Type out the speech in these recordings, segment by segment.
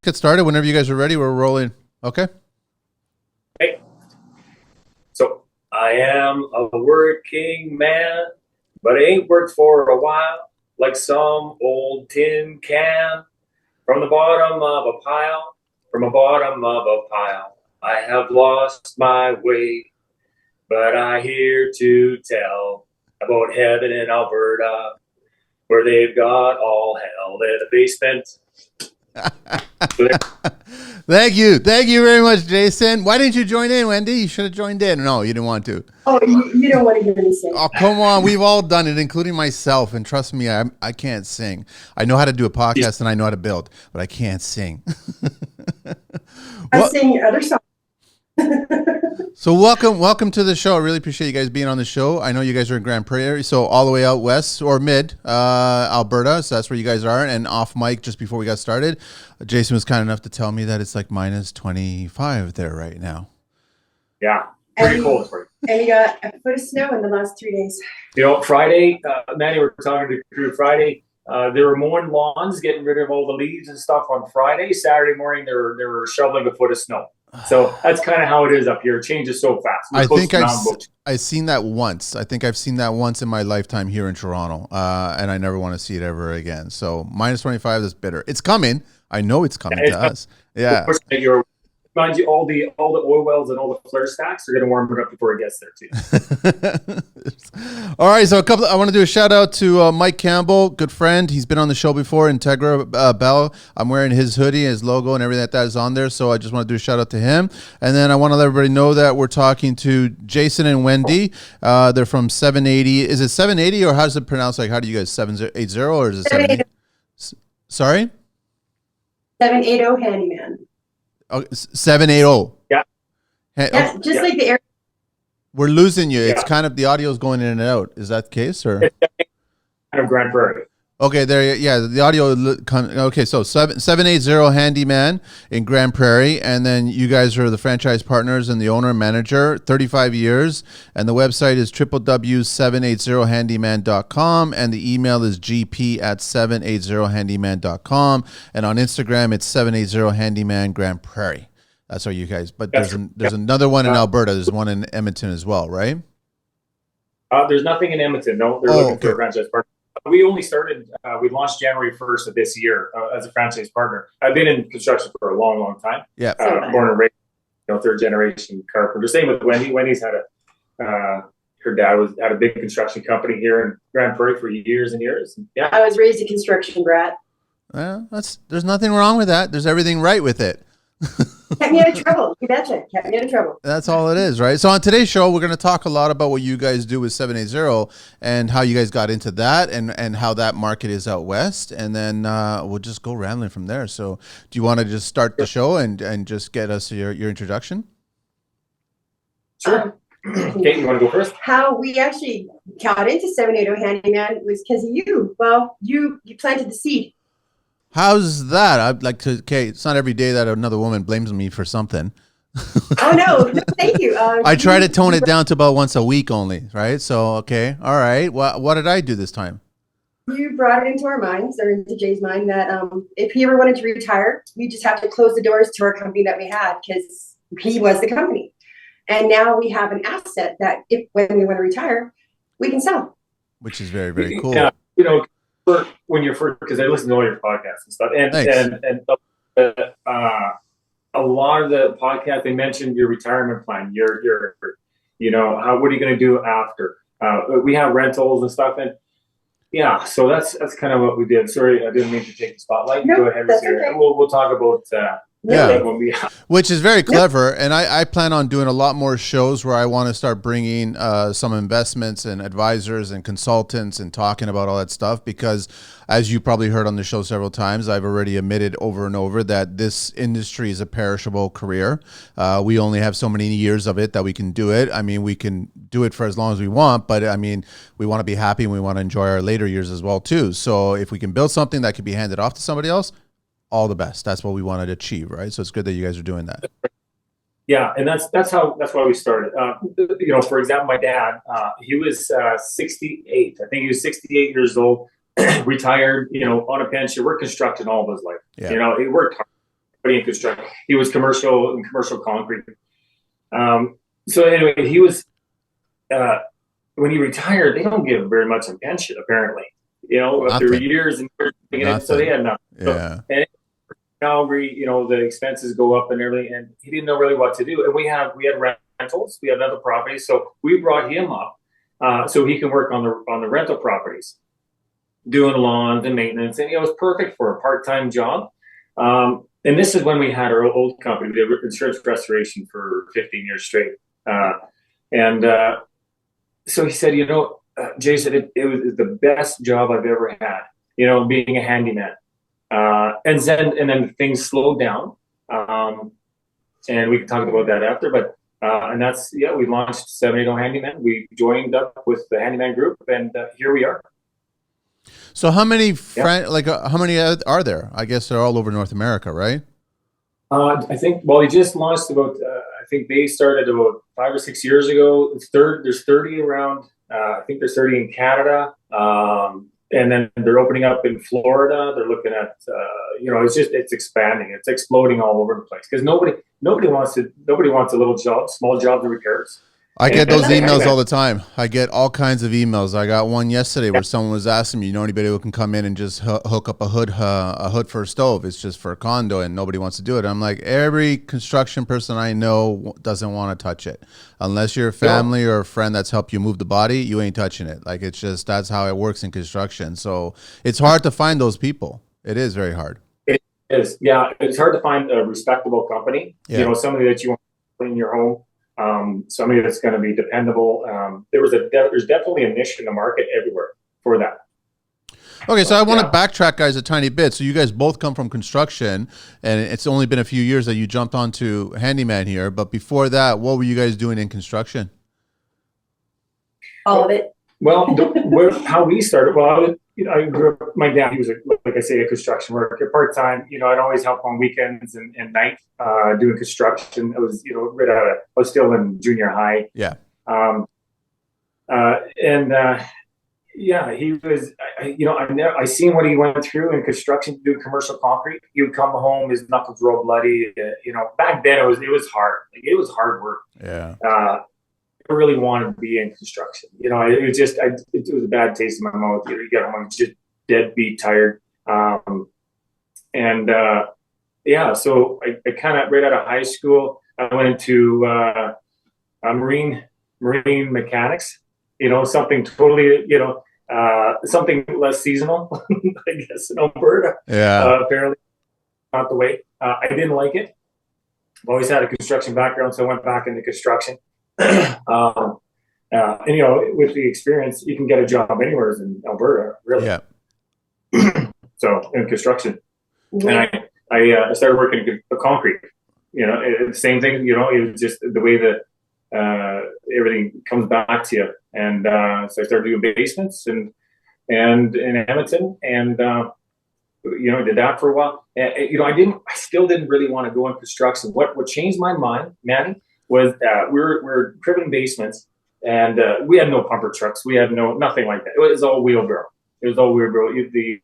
Get started whenever you guys are ready. We're rolling. Okay. Hey, so I am a working man, but I ain't worked for a while, like some old tin can. From the bottom of a pile, from the bottom of a pile, I have lost my way, but I here to tell about heaven in Alberta, where they've got all hell in the basement. Thank you. Thank you very much, Jason. Why didn't you join in, Wendy? You should have joined in. No, you didn't want to. Oh, you don't want to hear me sing. Oh, come on. We've all done it, including myself. And trust me, I can't sing. I know how to do a podcast and I know how to build, but I can't sing. I sing other songs. So welcome to the show. I really appreciate you guys being on the show. I know you guys are in Grand Prairie, so all the way out west or mid Alberta. So that's where you guys are. And off mic, just before we got started, Jason was kind enough to tell me that it's like minus 25 there right now. Yeah, pretty cold for you. And we got a foot of snow in the last 3 days. You know, Friday, Manny, we were talking to the crew Friday. They were mowing lawns, getting rid of all the leaves and stuff on Friday. Saturday morning, they were shoveling a foot of snow. So that's kind of how it is up here. It changes so fast. I think I've seen that once. I think I've seen that once in my lifetime here in Toronto, and I never want to see it ever again. So minus 25 is bitter. It's coming. I know it's coming to us. Yeah. Mind you, all the oil wells and all the flare stacks are going to warm it up before it gets there too. All right, so I want to do a shout out to Mike Campbell, good friend. He's been on the show before. Integra Bell. I'm wearing his hoodie, his logo, and everything that is on there. So I just want to do a shout out to him. And then I want to let everybody know that we're talking to Jason and Wendy. They're from 780. Is it 780 or how does it pronounce? Like, how do you guys 780 or is it 780? Sorry, 780 Handyman. Oh, 780. Yeah. Yeah, just like the air. We're losing you. Yeah. It's kind of the audio is going in and out. Is that the case or? It's Grand Prairie. Okay, there. Yeah, the audio. Okay, so 780 Handyman in Grand Prairie, and then you guys are the franchise partners and the owner and manager, 35 years, and the website is www.780handyman.com, and the email is gp@780handyman.com, and on Instagram it's 780 Handyman Grand Prairie. That's how you guys. But there's another one in Alberta. There's one in Edmonton as well, right? There's nothing in Edmonton. No, they're looking for a franchise partner. We only started, we launched January 1st of this year as a franchise partner. I've been in construction for a long, long time. Yeah. Born and raised, third generation carpenter. Same with Wendy. Wendy's had her dad had a big construction company here in Grand Prairie for years and years. Yeah. I was raised a construction brat. Well, there's nothing wrong with that. There's everything right with it. Kept me out of trouble. You betcha. Kept me out of trouble. That's all it is, right? So on today's show, we're going to talk a lot about what you guys do with 780 and how you guys got into that and how that market is out west. And then we'll just go rambling from there. So do you want to just start the show and just get us your introduction? Sure. Kate, you want to go first? How we actually got into 780 Handyman was because of you. Well, you planted the seed. How's that? I'd like to, Kate, it's not every day that another woman blames me for something. Oh, no, thank you. I try to tone it down to about once a week only, right? So, okay, all right. What did I do this time? You brought it into our minds, or into Jay's mind, that if he ever wanted to retire, we just have to close the doors to our company that we had because he was the company. And now we have an asset that when we want to retire, we can sell. Which is very, very cool. Yeah, when you're first, because I listen to all your podcasts and stuff, and a lot of the podcasts they mentioned your retirement plan, your what are you going to do after? We have rentals and stuff, and yeah, so that's kind of what we did. Sorry, I didn't mean to take the spotlight. No, go ahead, that's okay. And we'll talk about which is very clever. And I plan on doing a lot more shows where I want to start bringing some investments and advisors and consultants and talking about all that stuff, because as you probably heard on the show several times, I've already admitted over and over that this industry is a perishable career. We only have so many years of it that we can do it. I mean, we can do it for as long as we want, but I mean, we want to be happy and we want to enjoy our later years as well too. So if we can build something that could be handed off to somebody else, all the best. That's what we wanted to achieve, right? So it's good that you guys are doing that. Yeah, and that's why we started. For example, my dad, he was 68. I think he was 68 years old, retired. On a pension, worked construction all of his life. Yeah. He worked hard. in construction. He was commercial and commercial concrete. So anyway, he was when he retired. They don't give very much a pension, apparently. After years and years, so they had nothing. Yeah. So, and Calgary, the expenses go up and everything, and he didn't know really what to do. And we had rentals, we had other properties, so we brought him up so he can work on the rental properties, doing lawns and maintenance, and it was perfect for a part-time job. And this is when we had our old company, we did insurance restoration for 15 years straight. So he said, Jason, it was the best job I've ever had, being a handyman. And then things slowed down. And we can talk about that after, but and that's, we launched 780 Handyman. We joined up with the Handyman group, and here we are. So how many how many are there? I guess they're all over North America, right? I think, they just launched about, I think they started about 5 or 6 years ago. There's 30 around, I think there's 30 in Canada. And then they're opening up in Florida. They're looking at, it's expanding. It's exploding all over the place because nobody wants a little job, small job to repairs. I get those emails all the time. I get all kinds of emails. I got one yesterday where someone was asking me, anybody who can come in and just hook up a hood for a stove? It's just for a condo and nobody wants to do it. I'm like, every construction person I know doesn't want to touch it. Unless you're a family or a friend that's helped you move the body, you ain't touching it. Like, it's just, that's how it works in construction. So it's hard to find those people. It is very hard. It is. Yeah. It's hard to find a respectable company, somebody that you want to put in your home. Somebody that's going to be dependable. There's definitely a niche in the market everywhere for that. Okay, so I want to backtrack, guys, a tiny bit. So you guys both come from construction, and it's only been a few years that you jumped onto Handyman here. But before that, what were you guys doing in construction? All of it. Well, how we started. Well, I grew up. My dad, he was like I say, a construction worker, part time. I'd always help on weekends and night doing construction. It was I was still in junior high. Yeah. He was. I seen what he went through in construction, doing commercial concrete. He would come home, his knuckles were all bloody. Back then it was hard. It was hard work. Yeah. I really wanted to be in construction. It was a bad taste in my mouth. You get home just deadbeat tired. So I kind of, right out of high school, I went into marine mechanics, something totally, something less seasonal, I guess, in Alberta. Yeah. Apparently not the way. I didn't like it. I've always had a construction background, so I went back into construction. And with the experience, you can get a job anywhere in Alberta, really. Yeah. So in construction, and I started working in concrete. Same thing. It was just the way that everything comes back to you. And so I started doing basements and in Edmonton, and I did that for a while. I still didn't really want to go in construction. What changed my mind, Manny, was we're cribbing basements, and we had no pumper trucks. We had nothing like that. It was all wheelbarrow. The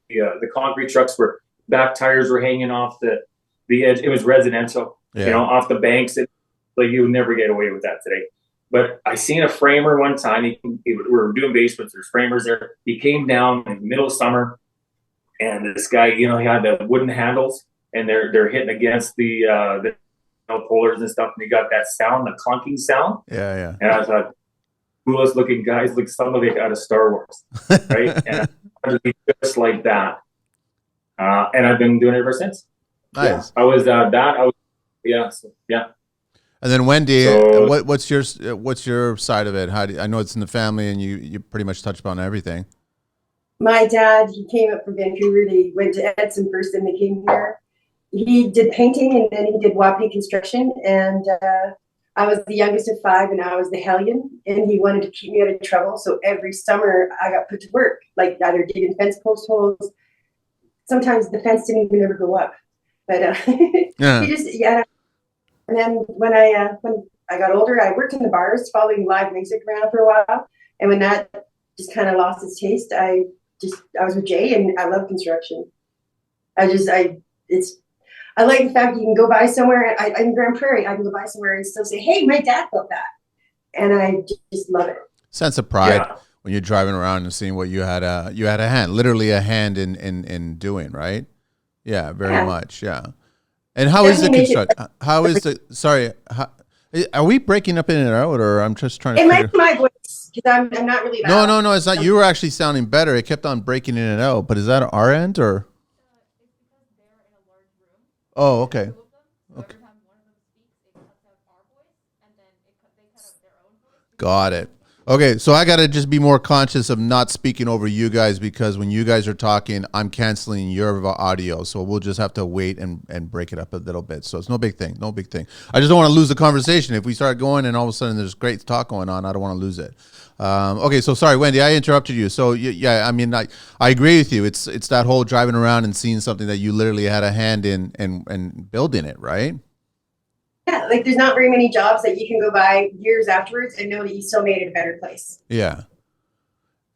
concrete trucks were, back tires were hanging off the edge. It was residential, off the banks. You would never get away with that today. But I seen a framer one time. We were doing basements. There's framers there. He came down in the middle of summer, and this guy, he had the wooden handles, and they're hitting against the pullers and stuff, and you got that sound, the clunking sound. Yeah. And I thought, coolest looking guys, like somebody out of Star Wars, right? And I wanted to be just like that. And I've been doing it ever since. Nice. Yeah, I was. And then Wendy, what's your side of it? I know it's in the family, and you pretty much touched upon everything. My dad, he came up from Vancouver. They went to Edson first, and they came here. He did painting, and then he did Wapiti construction. And I was the youngest of 5, and I was the hellion. And he wanted to keep me out of trouble. So every summer, I got put to work, like either digging fence post holes. Sometimes the fence didn't even ever go up. But he just, And then when I got older, I worked in the bars, following live music around for a while. And when that just kind of lost its taste, I was with Jay, and I love construction. I like the fact you can go by somewhere in Grand Prairie. I can go by somewhere and still say, "Hey, my dad built that," and I just love it. Sense of pride when you're driving around and seeing what you had a hand, literally a hand in doing, right? Yeah, very much. Yeah. And how is the construction? How is the? Sorry, are we breaking up in and out, or I'm just trying to? It might be my voice because I'm not really loud. No, it's not. You were actually sounding better. It kept on breaking in and out. But is that our end or? Oh, okay. Okay. Got it. Okay, so I got to just be more conscious of not speaking over you guys, because when you guys are talking, I'm canceling your audio. So we'll just have to wait and break it up a little bit. So it's no big thing. No big thing. I just don't want to lose the conversation. If we start going and all of a sudden there's great talk going on, I don't want to lose it. Okay, so sorry, Wendy, I interrupted you. So yeah, I mean, I agree with you. It's that whole driving around and seeing something that you literally had a hand in and building it, right? Yeah, like there's not very many jobs that you can go by years afterwards and know that you still made it a better place. Yeah.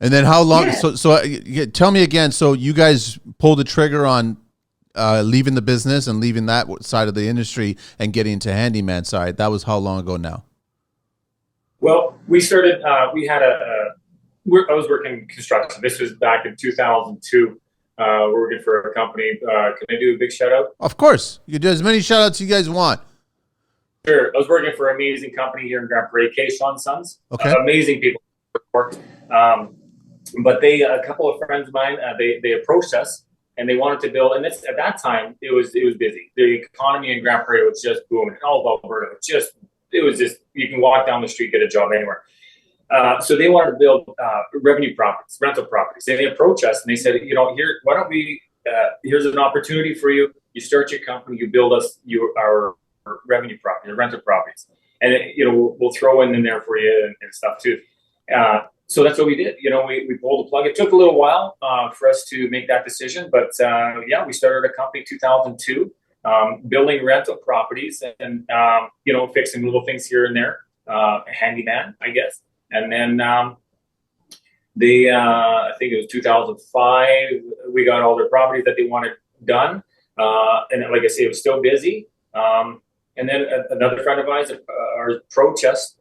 And then how long? Yeah. So tell me again. So you guys pulled the trigger on leaving the business and leaving that side of the industry and getting into handyman side. That was how long ago now? Well, we started. We had I was working construction. This was back in 2002. We're working for a company. Can I do a big shout out? Of course. You can do as many shout outs you guys want. Sure. I was working for an amazing company here in Grand Prairie, K-Shawn Sons. Okay. Amazing people. But a couple of friends of mine, they approached us and they wanted to build. And at that time, it was busy. The economy in Grand Prairie was just booming. All of Alberta, it was just you can walk down the street, get a job anywhere. So they wanted to build revenue properties, rental properties. And they approached us and they said, why don't we? Here's an opportunity for you. You start your company, you build us our revenue property, rental properties, and we'll throw in there for you and stuff too. So that's what we did. We pulled the plug. It took a little while for us to make that decision, but we started a company in 2002, building rental properties and fixing little things here and there. Handyman, I guess, and then I think it was 2005. We got all their properties that they wanted done, and like I say, it was still busy. And then another friend of ours approached us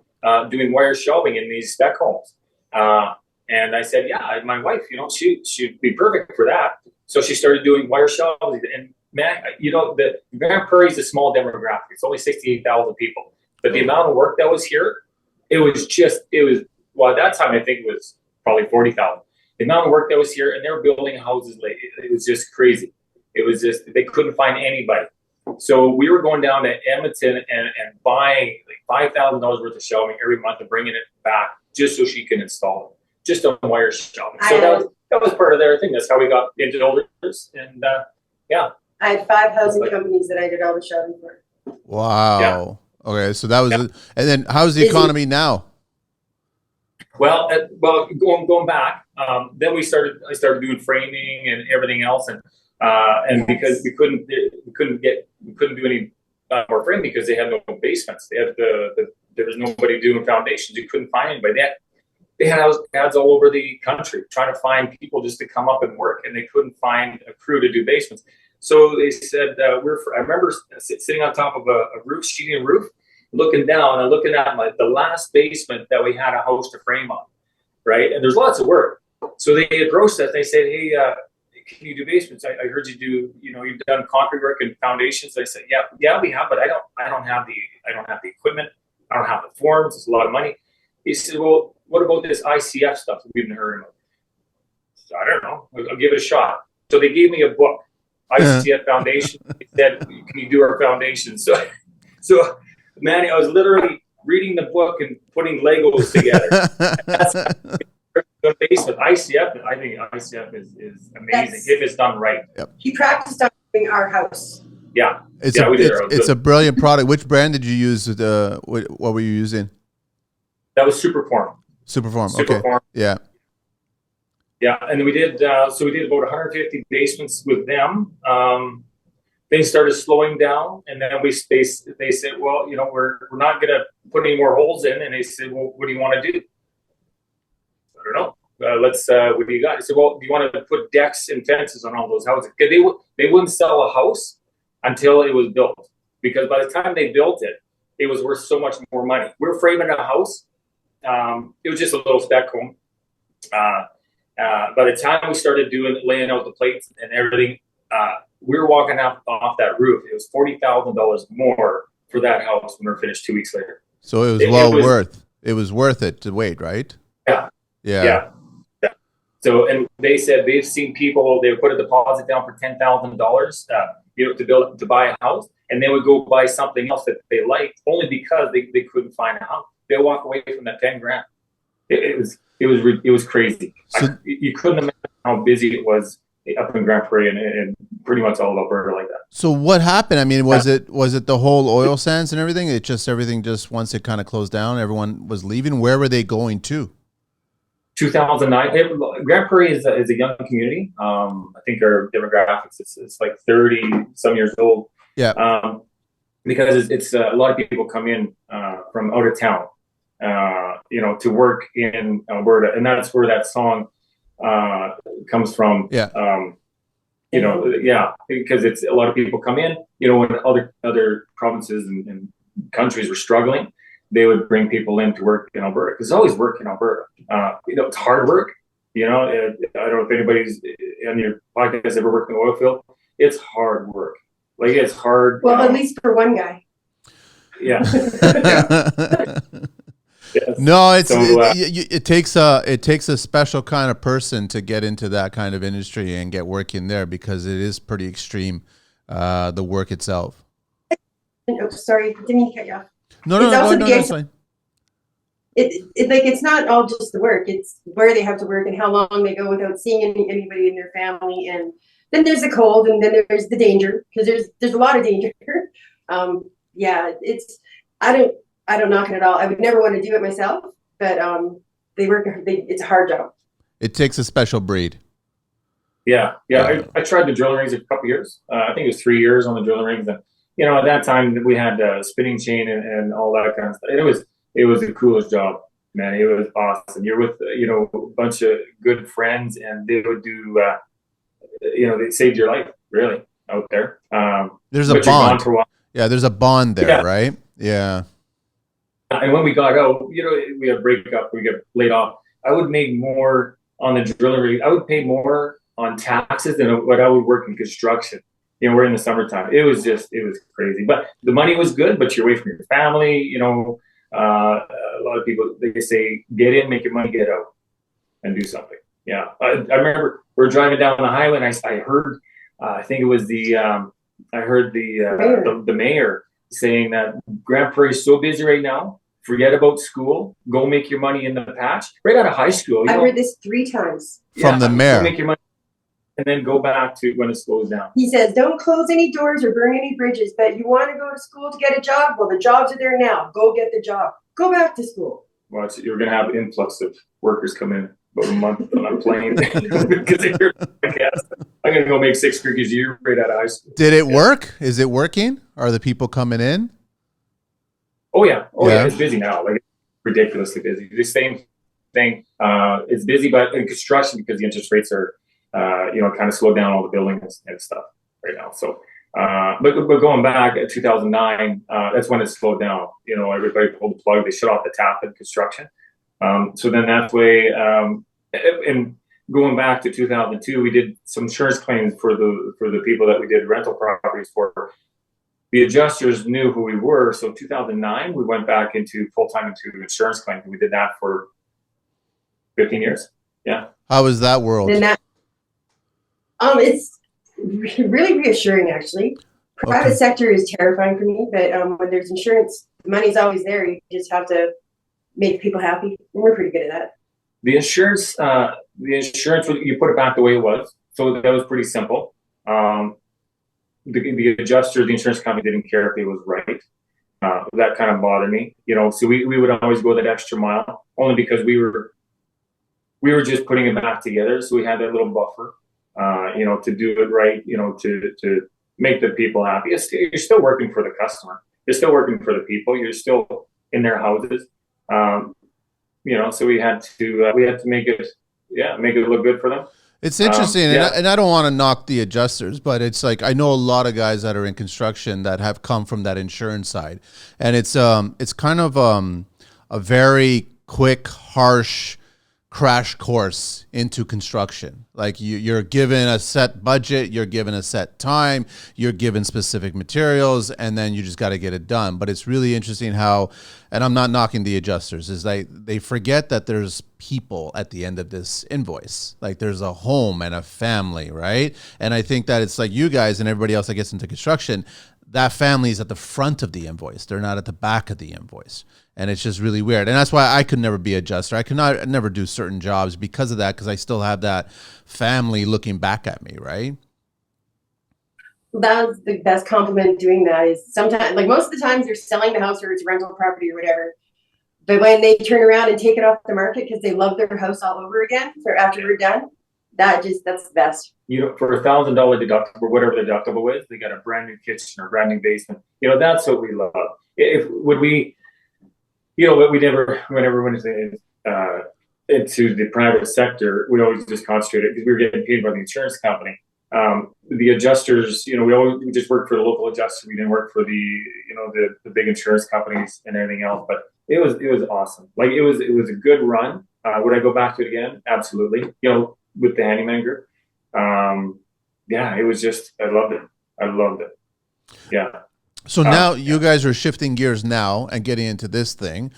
doing wire shelving in these spec homes. And I said, my wife, she'd be perfect for that. So she started doing wire shelving. And man, the Grand Prairie is a small demographic. It's only 68,000 people. But the amount of work that was here, at that time, I think it was probably 40,000. The amount of work that was here, and they were building houses, it was just crazy. It was just, they couldn't find anybody. So we were going down to Edmonton and buying like $5,000 worth of shelving every month and bringing it back just so she can install it, just on wire shelving. So that was part of their thing. That's how we got into builders. And I had 5 housing companies that I did all the shelving for. Wow. Yeah. Okay, so that was and then how's the economy now? Well, going back, then I started doing framing and everything else, and because we couldn't do any more framing because they had no basements. They had there was nobody doing foundations. You couldn't find anybody. They had ads all over the country trying to find people just to come up and work, and they couldn't find a crew to do basements. So they said, I remember sitting on top of a roof, sheeting roof, looking down and looking at the last basement that we had a house to frame on, right? And there's lots of work. So they approached us. They said, hey, can you do basements? I heard you do, you've done concrete work and foundations. I said, yeah, we have, but I don't have the equipment. I don't have the forms. It's a lot of money. He said, well, what about this ICF stuff that we've been hearing of? So I don't know. I'll give it a shot. So they gave me a book, ICF Foundation. They said, can you do our foundation? So man, I was literally reading the book and putting Legos together. That's the basement. ICF, I think ICF is amazing if it's done right. Yep. He practiced on doing our house. Yeah. It's a brilliant product. Which brand did you use? What were you using? That was Superform. Okay. Yeah. Yeah, and we did. So we did about 150 basements with them. Things started slowing down, and then they said, well, we're not going to put any more holes in. And they said, well, what do you want to do? I don't know. What do you got? I said, well, do you want to put decks and fences on all those houses? Because they wouldn't sell a house until it was built. Because by the time they built it, it was worth so much more money. We were framing a house. It was just a little spec home. By the time we started laying out the plates and everything, we were walking off that roof. It was $40,000 more for that house when we were finished 2 weeks later. So it was worth it to wait, right? Yeah. So, and they said they've seen people, they would put a deposit down for $10,000, to buy a house, and they would go buy something else that they liked only because they couldn't find a house. They walk away from that 10 grand. It was crazy. So, you couldn't imagine how busy it was up in Grand Prairie and pretty much all of Alberta like that. So what happened? I mean, was it the whole oil sands and everything? Everything just once it kind of closed down, everyone was leaving. Where were they going to? 2009. Grand Prairie is a young community. I think our demographics it's like 30 some years old. Yeah. Because it's a lot of people come in from out of town, to work in Alberta, and that's where that song comes from. Yeah. Because it's a lot of people come in. When other provinces and countries were struggling, they would bring people in to work in Alberta, because there's always work in Alberta. It's hard work. I don't know if anybody's on your podcast ever worked in the oil field. It's hard work. Like, it's hard. Well, at least for one guy. Yeah. Yes. No, it takes a special kind of person to get into that kind of industry and get working there, because it is pretty extreme, the work itself. Oh, sorry, didn't mean to cut you off. No, that's fine. It's not all just the work; it's where they have to work and how long they go without seeing anybody in their family, and then there's the cold, and then there's the danger, because there's a lot of danger. I don't knock it at all. I would never want to do it myself, but it's a hard job. It takes a special breed. Yeah. I tried the drilling rigs a couple years. I think it was 3 years on the drilling rigs, and at that time we had spinning chain and all that kind of stuff. It was the coolest job, man. It was awesome. You're with a bunch of good friends, and they would do they saved your life really out there. There's a bond. Yeah, there's a bond there, right? Yeah. And when we got out, we had a breakup, we got laid off. I would make more on the drilling rig. I would pay more on taxes than what I would work in construction. We're in the summertime. It was crazy. But the money was good, but you're away from your family. A lot of people, they say, get in, make your money, get out, and do something. Yeah. I remember we were driving down the highway, and I heard, I think it was the mayor saying that Grand Prairie is so busy right now. Forget about school. Go make your money in the patch. Right out of high school. I heard this 3 times. From the mayor. Make your money and then go back to when it slows down. He says, don't close any doors or burn any bridges, but you want to go to school to get a job? Well, the jobs are there now. Go get the job. Go back to school. Well, you're going to have an influx of workers come in about a month on a plane. Because if you're I'm going to go make 6 figures a year right out of high school. Did it work? Is it working? Are the people coming in? Oh yeah. It's busy now. Like, ridiculously busy. The same thing. It's busy, but in construction, because the interest rates are, kind of slowed down all the buildings and stuff right now. So, but going back at 2009, that's when it slowed down. Everybody pulled the plug. They shut off the tap in construction. So then that way, and going back to 2002, we did some insurance claims for the people that we did rental properties for. The adjusters knew who we were. So 2009, we went back full-time into insurance claims. We did that for 15 years. Yeah. How was that world? And it's really reassuring, actually. Private sector is terrifying for me, but when there's insurance, the money's always there. You just have to make people happy. And we're pretty good at that. The insurance, you put it back the way it was. So that was pretty simple. The adjuster, the insurance company didn't care if it was right. That kind of bothered me, so we would always go that extra mile, only because we were just putting it back together. So we had that little buffer, to do it right, to make the people happy. You're still working for the customer. You're still working for the people. You're still in their houses. So we had to make it look good for them. It's interesting, and I don't want to knock the adjusters, but it's like I know a lot of guys that are in construction that have come from that insurance side, and it's kind of a very quick, harsh crash course into construction. Like you're given a set budget, you're given a set time, you're given specific materials, and then you just got to get it done. But it's really interesting how, and I'm not knocking the adjusters, is they forget that there's people at the end of this invoice. Like there's a home and a family, right? And I think that it's like you guys and everybody else that gets into construction, that family is at the front of the invoice. They're not at the back of the invoice. And it's just really weird. And that's why I could never be an adjuster. I never do certain jobs because of that, because I still have that family looking back at me, right? That was the best compliment doing that is sometimes, like most of the times they're selling the house or it's a rental property or whatever. But when they turn around and take it off the market because they love their house all over again for after we're done, that's the best. You know, for $1,000 deductible, whatever the deductible is, they got a brand new kitchen or brand new basement. You know, that's what we love. We never went into the private sector. We always just concentrated because we were getting paid by the insurance company. The adjusters, we just worked for the local adjuster. We didn't work for the big insurance companies and everything else. But it was awesome. Like it was a good run. Would I go back to it again? Absolutely. With the Handyman group. It was just, I loved it. Yeah. So now you guys are shifting gears now and getting into this thing.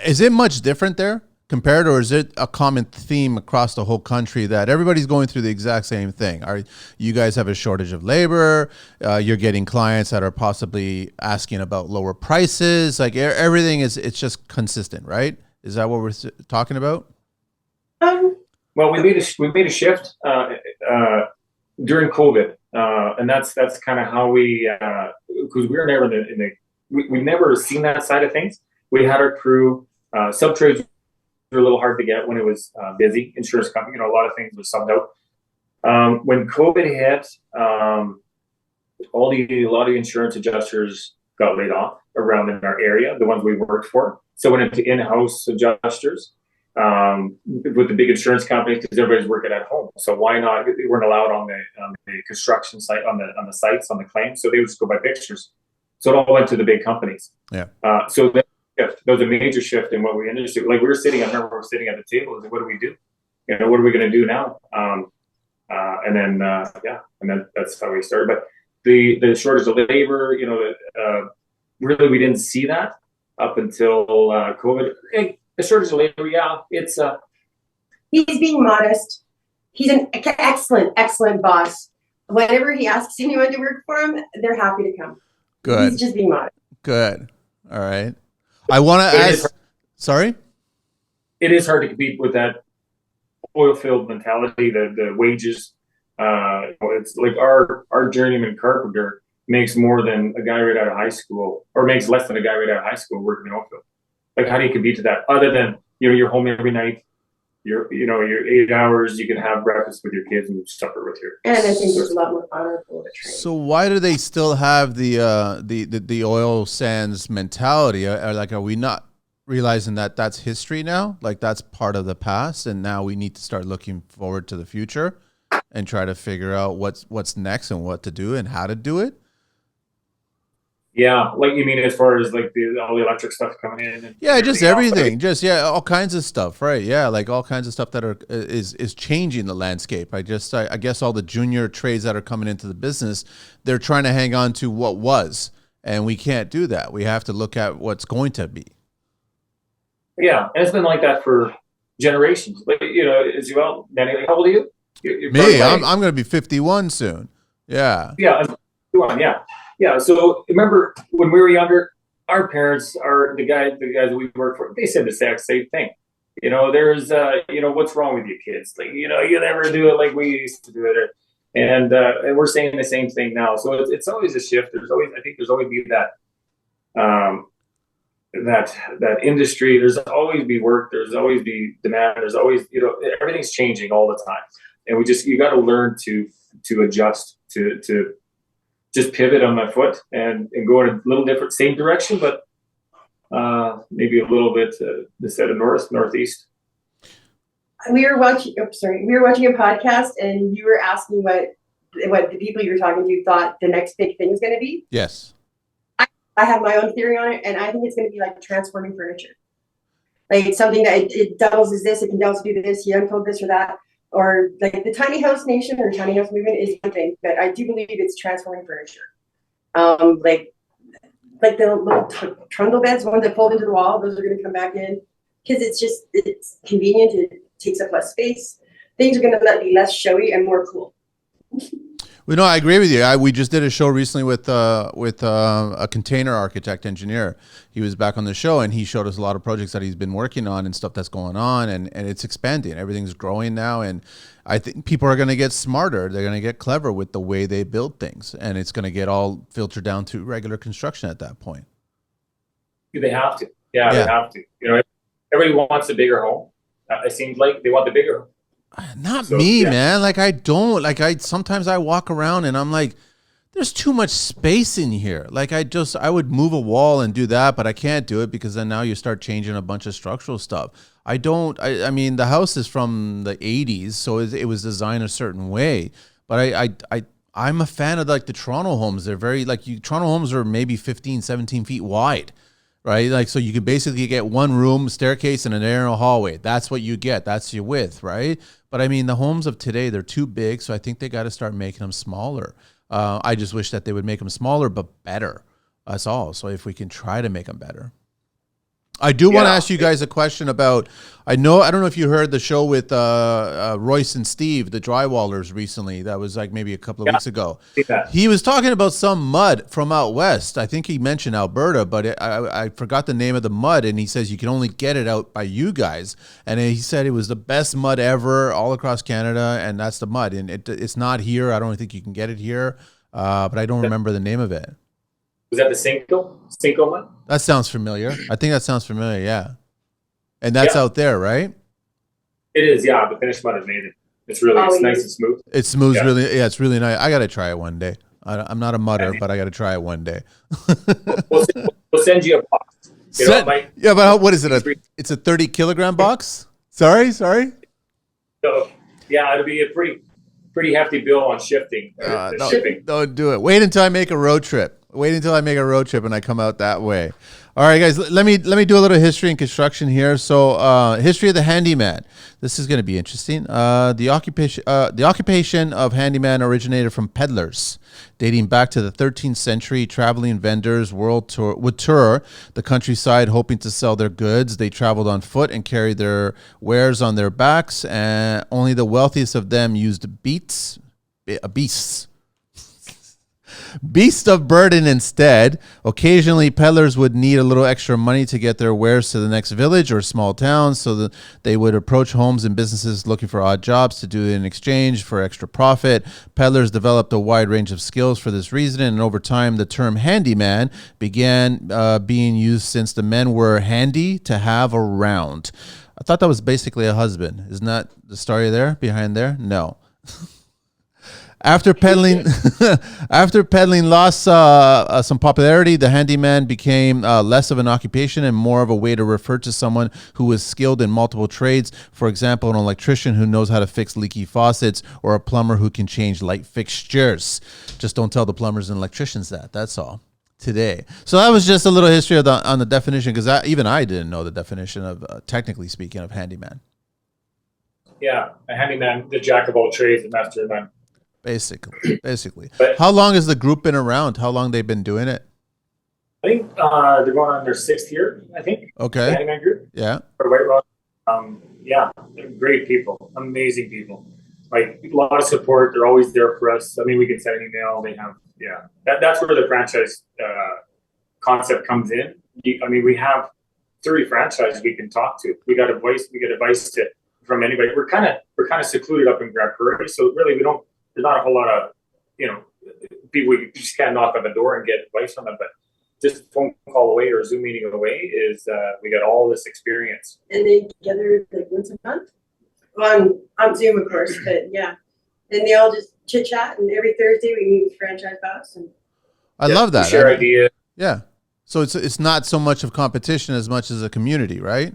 Is it much different there compared, or is it a common theme across the whole country that everybody's going through the exact same thing? Are you guys have a shortage of labor? You're getting clients that are possibly asking about lower prices. Like everything it's just consistent, right? Is that what we're talking about? Well, we made a shift during COVID, and that's kind of how we, because we were never we've never seen that side of things. We had our crew, sub-trades were a little hard to get when it was busy. Insurance company, a lot of things were subbed out. When COVID hit, a lot of insurance adjusters got laid off around in our area, the ones we worked for. So went into in-house adjusters. With the big insurance companies because everybody's working at home. So why not? They weren't allowed on the construction site, on the sites, on the claims. So they would just go by pictures. So it all went to the big companies. Yeah. So there was a major shift in what we understood. Like I remember we were sitting at the table. Like, what do we do? What are we going to do now? And then that's how we started. But the shortage of labor, really we didn't see that up until COVID. The shortage of labor, it's he's being modest. He's an excellent boss. Whenever he asks anyone to work for him, they're happy to come. Good. He's just being modest. Good. All right. I want to ask. Sorry. It is hard to compete with that oil field mentality. The wages. It's like our journeyman carpenter makes more than a guy right out of high school, or makes less than a guy right out of high school working in oil field. Like, how do you compete to that? Other than, you're home every night, you're 8 hours, you can have breakfast with your kids and supper with your. And I think there's a lot more honorable to train. So why do they still have the oil sands mentality? Are we not realizing that that's history now? Like that's part of the past, and now we need to start looking forward to the future and try to figure out what's next and what to do and how to do it? Yeah, like you mean as far as like all the electric stuff coming in? And just everything, all kinds of stuff, right? Yeah, like all kinds of stuff that is changing the landscape. I guess all the junior trades that are coming into the business, they're trying to hang on to what was, and we can't do that. We have to look at what's going to be. Yeah, and it's been like that for generations. Like as well, Danny, how old are you? Me, I'm going to be 51 soon. Yeah. Yeah, I'm 51. Yeah. Yeah, so remember when we were younger, our parents the guys that we worked for, they said the exact same thing. There's what's wrong with you kids? Like, you never do it like we used to do it. And we're saying the same thing now. So it's always a shift. There's always be that industry. There's always be work. There's always be demand. There's always, everything's changing all the time. And you got to learn to adjust to just pivot on my foot and go in a little different, same direction, but maybe a little bit instead of northeast. We were watching. Oh, sorry, we were watching a podcast, and you were asking what the people you were talking to thought the next big thing was going to be. Yes. I have my own theory on it, and I think it's going to be like transforming furniture. Like it's something that it doubles as this, it can also do this, you unfold this or that. Or like the tiny house nation or tiny house movement is one thing, but I do believe it's transforming furniture. Like the little trundle beds, ones that fold into the wall, those are going to come back in because it's convenient, it takes up less space. Things are going to be less showy and more cool. Well, no, I agree with you. We just did a show recently with a container architect engineer. He was back on the show, and he showed us a lot of projects that he's been working on and stuff that's going on, and it's expanding. Everything's growing now, and I think people are going to get smarter. They're going to get clever with the way they build things, and it's going to get all filtered down to regular construction at that point. They have to. Yeah, they have to. You know, everybody wants a bigger home. It seems like they want the bigger home. Not me, man. Like I don't. Like sometimes I walk around and I'm like, there's too much space in here. Like I would move a wall and do that, but I can't do it because then now you start changing a bunch of structural stuff. I mean, the house is from the 80s, so it was designed a certain way. But I'm a fan of like the Toronto homes. They're very Toronto homes are maybe 15, 17 feet wide. Right? Like, so you could basically get one room, staircase, and an narrow hallway. That's what you get. That's your width, right? But I mean, the homes of today, they're too big. So I think they got to start making them smaller. I just wish that they would make them smaller, but better. That's all. So if we can try to make them better. I do want to ask you guys a question about, I don't know if you heard the show with Royce and Steve, the drywallers recently. That was like maybe a couple of weeks ago. He was talking about some mud from out west. I think he mentioned Alberta, but I forgot the name of the mud. And he says you can only get it out by you guys. And he said it was the best mud ever all across Canada. And that's the mud. And it's not here. I don't think you can get it here. But I don't remember the name of it. Was that the Cinco mud? That sounds familiar. I think that sounds familiar, yeah. And that's out there, right? It is, yeah. The finished mud is amazing. It's really nice and smooth. It smooths really, it's really nice. I got to try it one day. I'm not a mudder, but I got to try it one day. We'll send you a box. But what is it? It's a 30 kilogram box? Sorry? So, yeah, it'll be a pretty hefty bill on shipping. Shipping. Don't do it. Wait until I make a road trip. And I come out that way. All right, guys, let me do a little history and construction here. So, history of the handyman. This is going to be interesting. The occupation of handyman originated from peddlers, dating back to the 13th century. Traveling vendors would tour the countryside hoping to sell their goods. They traveled on foot and carried their wares on their backs, and only the wealthiest of them used beasts of burden instead. Occasionally, peddlers would need a little extra money to get their wares to the next village or small town, so that they would approach homes and businesses looking for odd jobs to do in exchange for extra profit. Peddlers developed a wide range of skills for this reason, and over time, the term handyman began being used since the men were handy to have around. I thought that was basically a husband. Isn't that the story there, behind there? No. After peddling lost some popularity, the handyman became less of an occupation and more of a way to refer to someone who was skilled in multiple trades. For example, an electrician who knows how to fix leaky faucets, or a plumber who can change light fixtures. Just don't tell the plumbers and electricians that. That's all. Today. So that was just a little history on the definition, because even I didn't know the definition of, technically speaking, of handyman. Yeah, a handyman, the jack of all trades, the master of none. Basically. But how long has the group been around? How long they've been doing it? I think they're going on their 6th year, I think. Okay. The Handyman group. Yeah. For White Rock. Yeah, they're great people, amazing people. Like, a lot of support. They're always there for us. I mean, we can send an email. They have, that's where the franchise concept comes in. I mean, we have 30 franchises we can talk to. We got advice from anybody. We're kind of secluded up in Grand Prairie, so really there's not a whole lot of, people you just can't knock on the door and get advice from them. But just phone call away or Zoom meeting away is we got all this experience. And they together like once a month? On Zoom, of course, but yeah. And they all just chit chat, and every Thursday we meet with franchise boss. And I love that. Share ideas. Yeah. So it's not so much of competition as much as a community, right?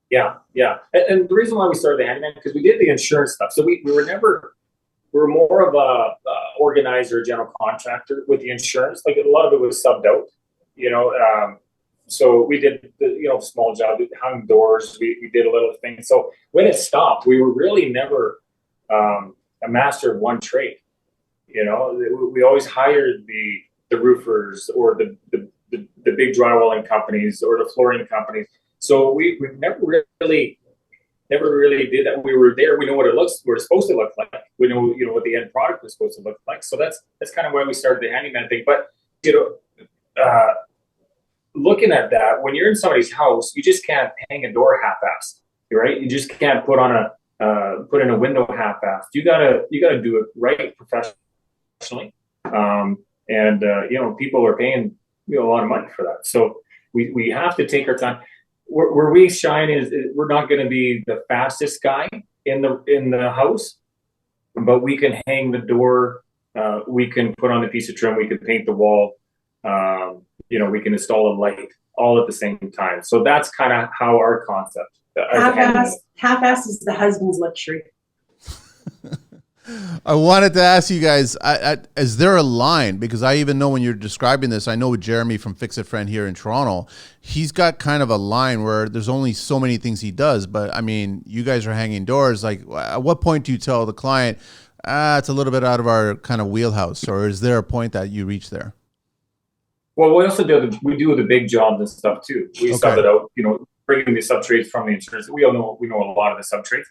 Yeah. And the reason why we started the Handyman, because we did the insurance stuff. So we were more of a organizer, general contractor with the insurance. Like a lot of it was subbed out, you know. So we did the, small job, hung doors. We did a little thing. So when it stopped, we were really never a master of one trade. You know, we always hired the roofers or the big drywalling companies or the flooring companies. So we never really did that. We were there. We know what we're supposed to look like. We know, what the end product was supposed to look like. So that's kind of why we started the Handyman thing. But, looking at that, when you're in somebody's house, you just can't hang a door half-assed, right? You just can't put in a window half-assed. You gotta do it right professionally. People are paying a lot of money for that. So we have to take our time. Where we shine is we're not going to be the fastest guy in the house, but we can hang the door. We can put on a piece of trim. We can paint the wall. We can install a light all at the same time. So that's kind of how our concept. Half-ass is the husband's luxury. I wanted to ask you guys, is there a line? Because I even know when you're describing this, I know Jeremy from Fix It Friend here in Toronto, he's got kind of a line where there's only so many things he does. But I mean, you guys are hanging doors. Like, at what point do you tell the client, it's a little bit out of our kind of wheelhouse? Or is there a point that you reach there? Well, we also do the big jobs and stuff too. We sub it out, bringing the subtrades from the insurance. We know a lot of the subtrades.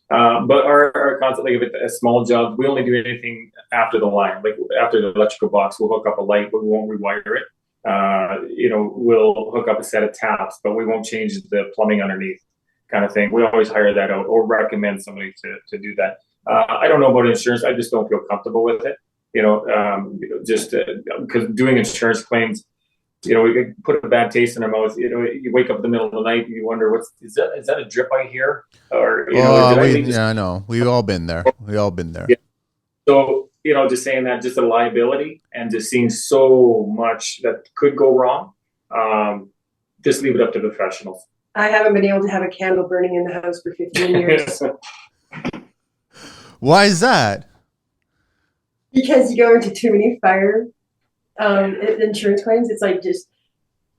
But our concept, like if it's a small job, we only do anything after the line. Like after the electrical box, we'll hook up a light, but we won't rewire it. We'll hook up a set of taps, but we won't change the plumbing underneath, kind of thing. We always hire that out or recommend somebody to do that. I don't know about insurance. I just don't feel comfortable with it. Just because doing insurance claims, we put a bad taste in our mouth. You wake up in the middle of the night and you wonder, is that a drip I hear? Or I know. We've all been there. Yeah. So just saying that, just a liability and just seeing so much that could go wrong. Just leave it up to professionals. I haven't been able to have a candle burning in the house for 15 years. Why is that? Because you go into too many fire insurance claims. It's like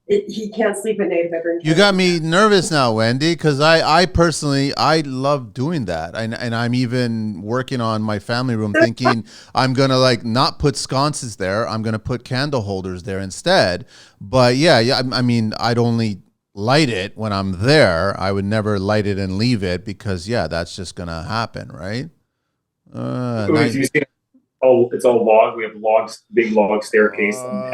he can't sleep at night if ever. You got me nervous now, Wendy, because I personally love doing that, and I'm even working on my family room, thinking I'm gonna not put sconces there. I'm gonna put candle holders there instead. But yeah, I mean, I'd only light it when I'm there. I would never light it and leave it because that's just gonna happen, right? It's all log. We have logs, big log staircase, and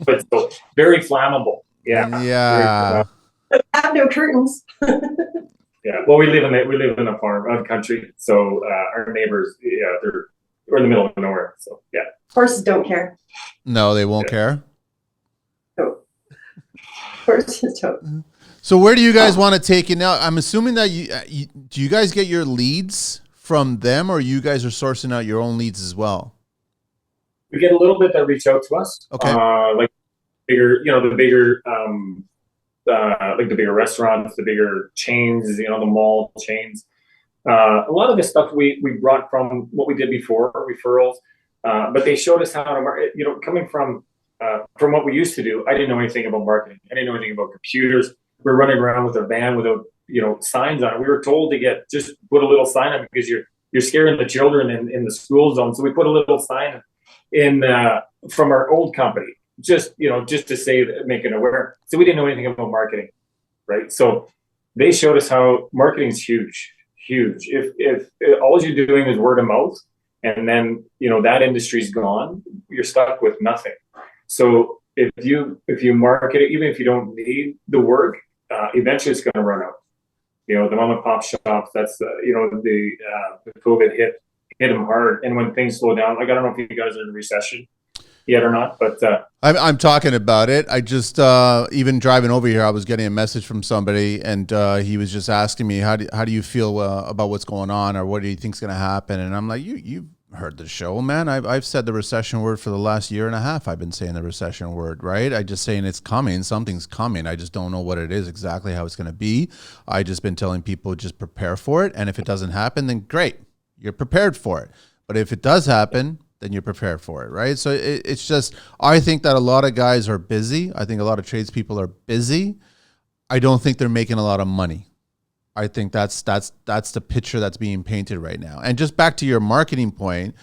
but so very flammable. Yeah. I have no curtains. Yeah. Well, we live in a farm, out country, so our neighbors, we're in the middle of nowhere. So yeah. Horses don't care. No, they won't care. No. Horses don't. So where do you guys want to take it now? I'm assuming that do you guys get your leads from them, or you guys are sourcing out your own leads as well? We get a little bit that reach out to us. Okay. Like bigger, the bigger, like the bigger restaurants, the bigger chains, the mall chains. A lot of the stuff we brought from what we did before, referrals, but they showed us how to market. Coming from what we used to do, I didn't know anything about marketing. I didn't know anything about computers. We're running around with a van without signs on it. We were told to just put a little sign on it because you're scaring the children in the school zone. So we put a little sign in from our old company, just to say, make it aware. So we didn't know anything about marketing, right? So they showed us how marketing is huge. If all you're doing is word of mouth, and then that industry's gone, you're stuck with nothing. So if you market it, even if you don't need the work, eventually it's going to run out. The mom and pop shops, that's the COVID hit them hard. And when things slow down, I don't know if you guys are in a recession yet or not, but I'm talking about it. I just even driving over here, I was getting a message from somebody, and he was just asking me, how do you feel about what's going on, or what do you think's going to happen? And I'm like, you've heard the show, man. I've said the recession word for the last year and a half. I've been saying the recession word, right? I just saying it's coming. Something's coming. I just don't know what it is exactly, how it's going to be. I just been telling people just prepare for it. And if it doesn't happen, then great, you're prepared for it. But if it does happen, then you're prepared for it, right? So it's just, I think that a lot of guys are busy. I think a lot of tradespeople are busy. I don't think they're making a lot of money. I think that's the picture that's being painted right now. And just back to your marketing point,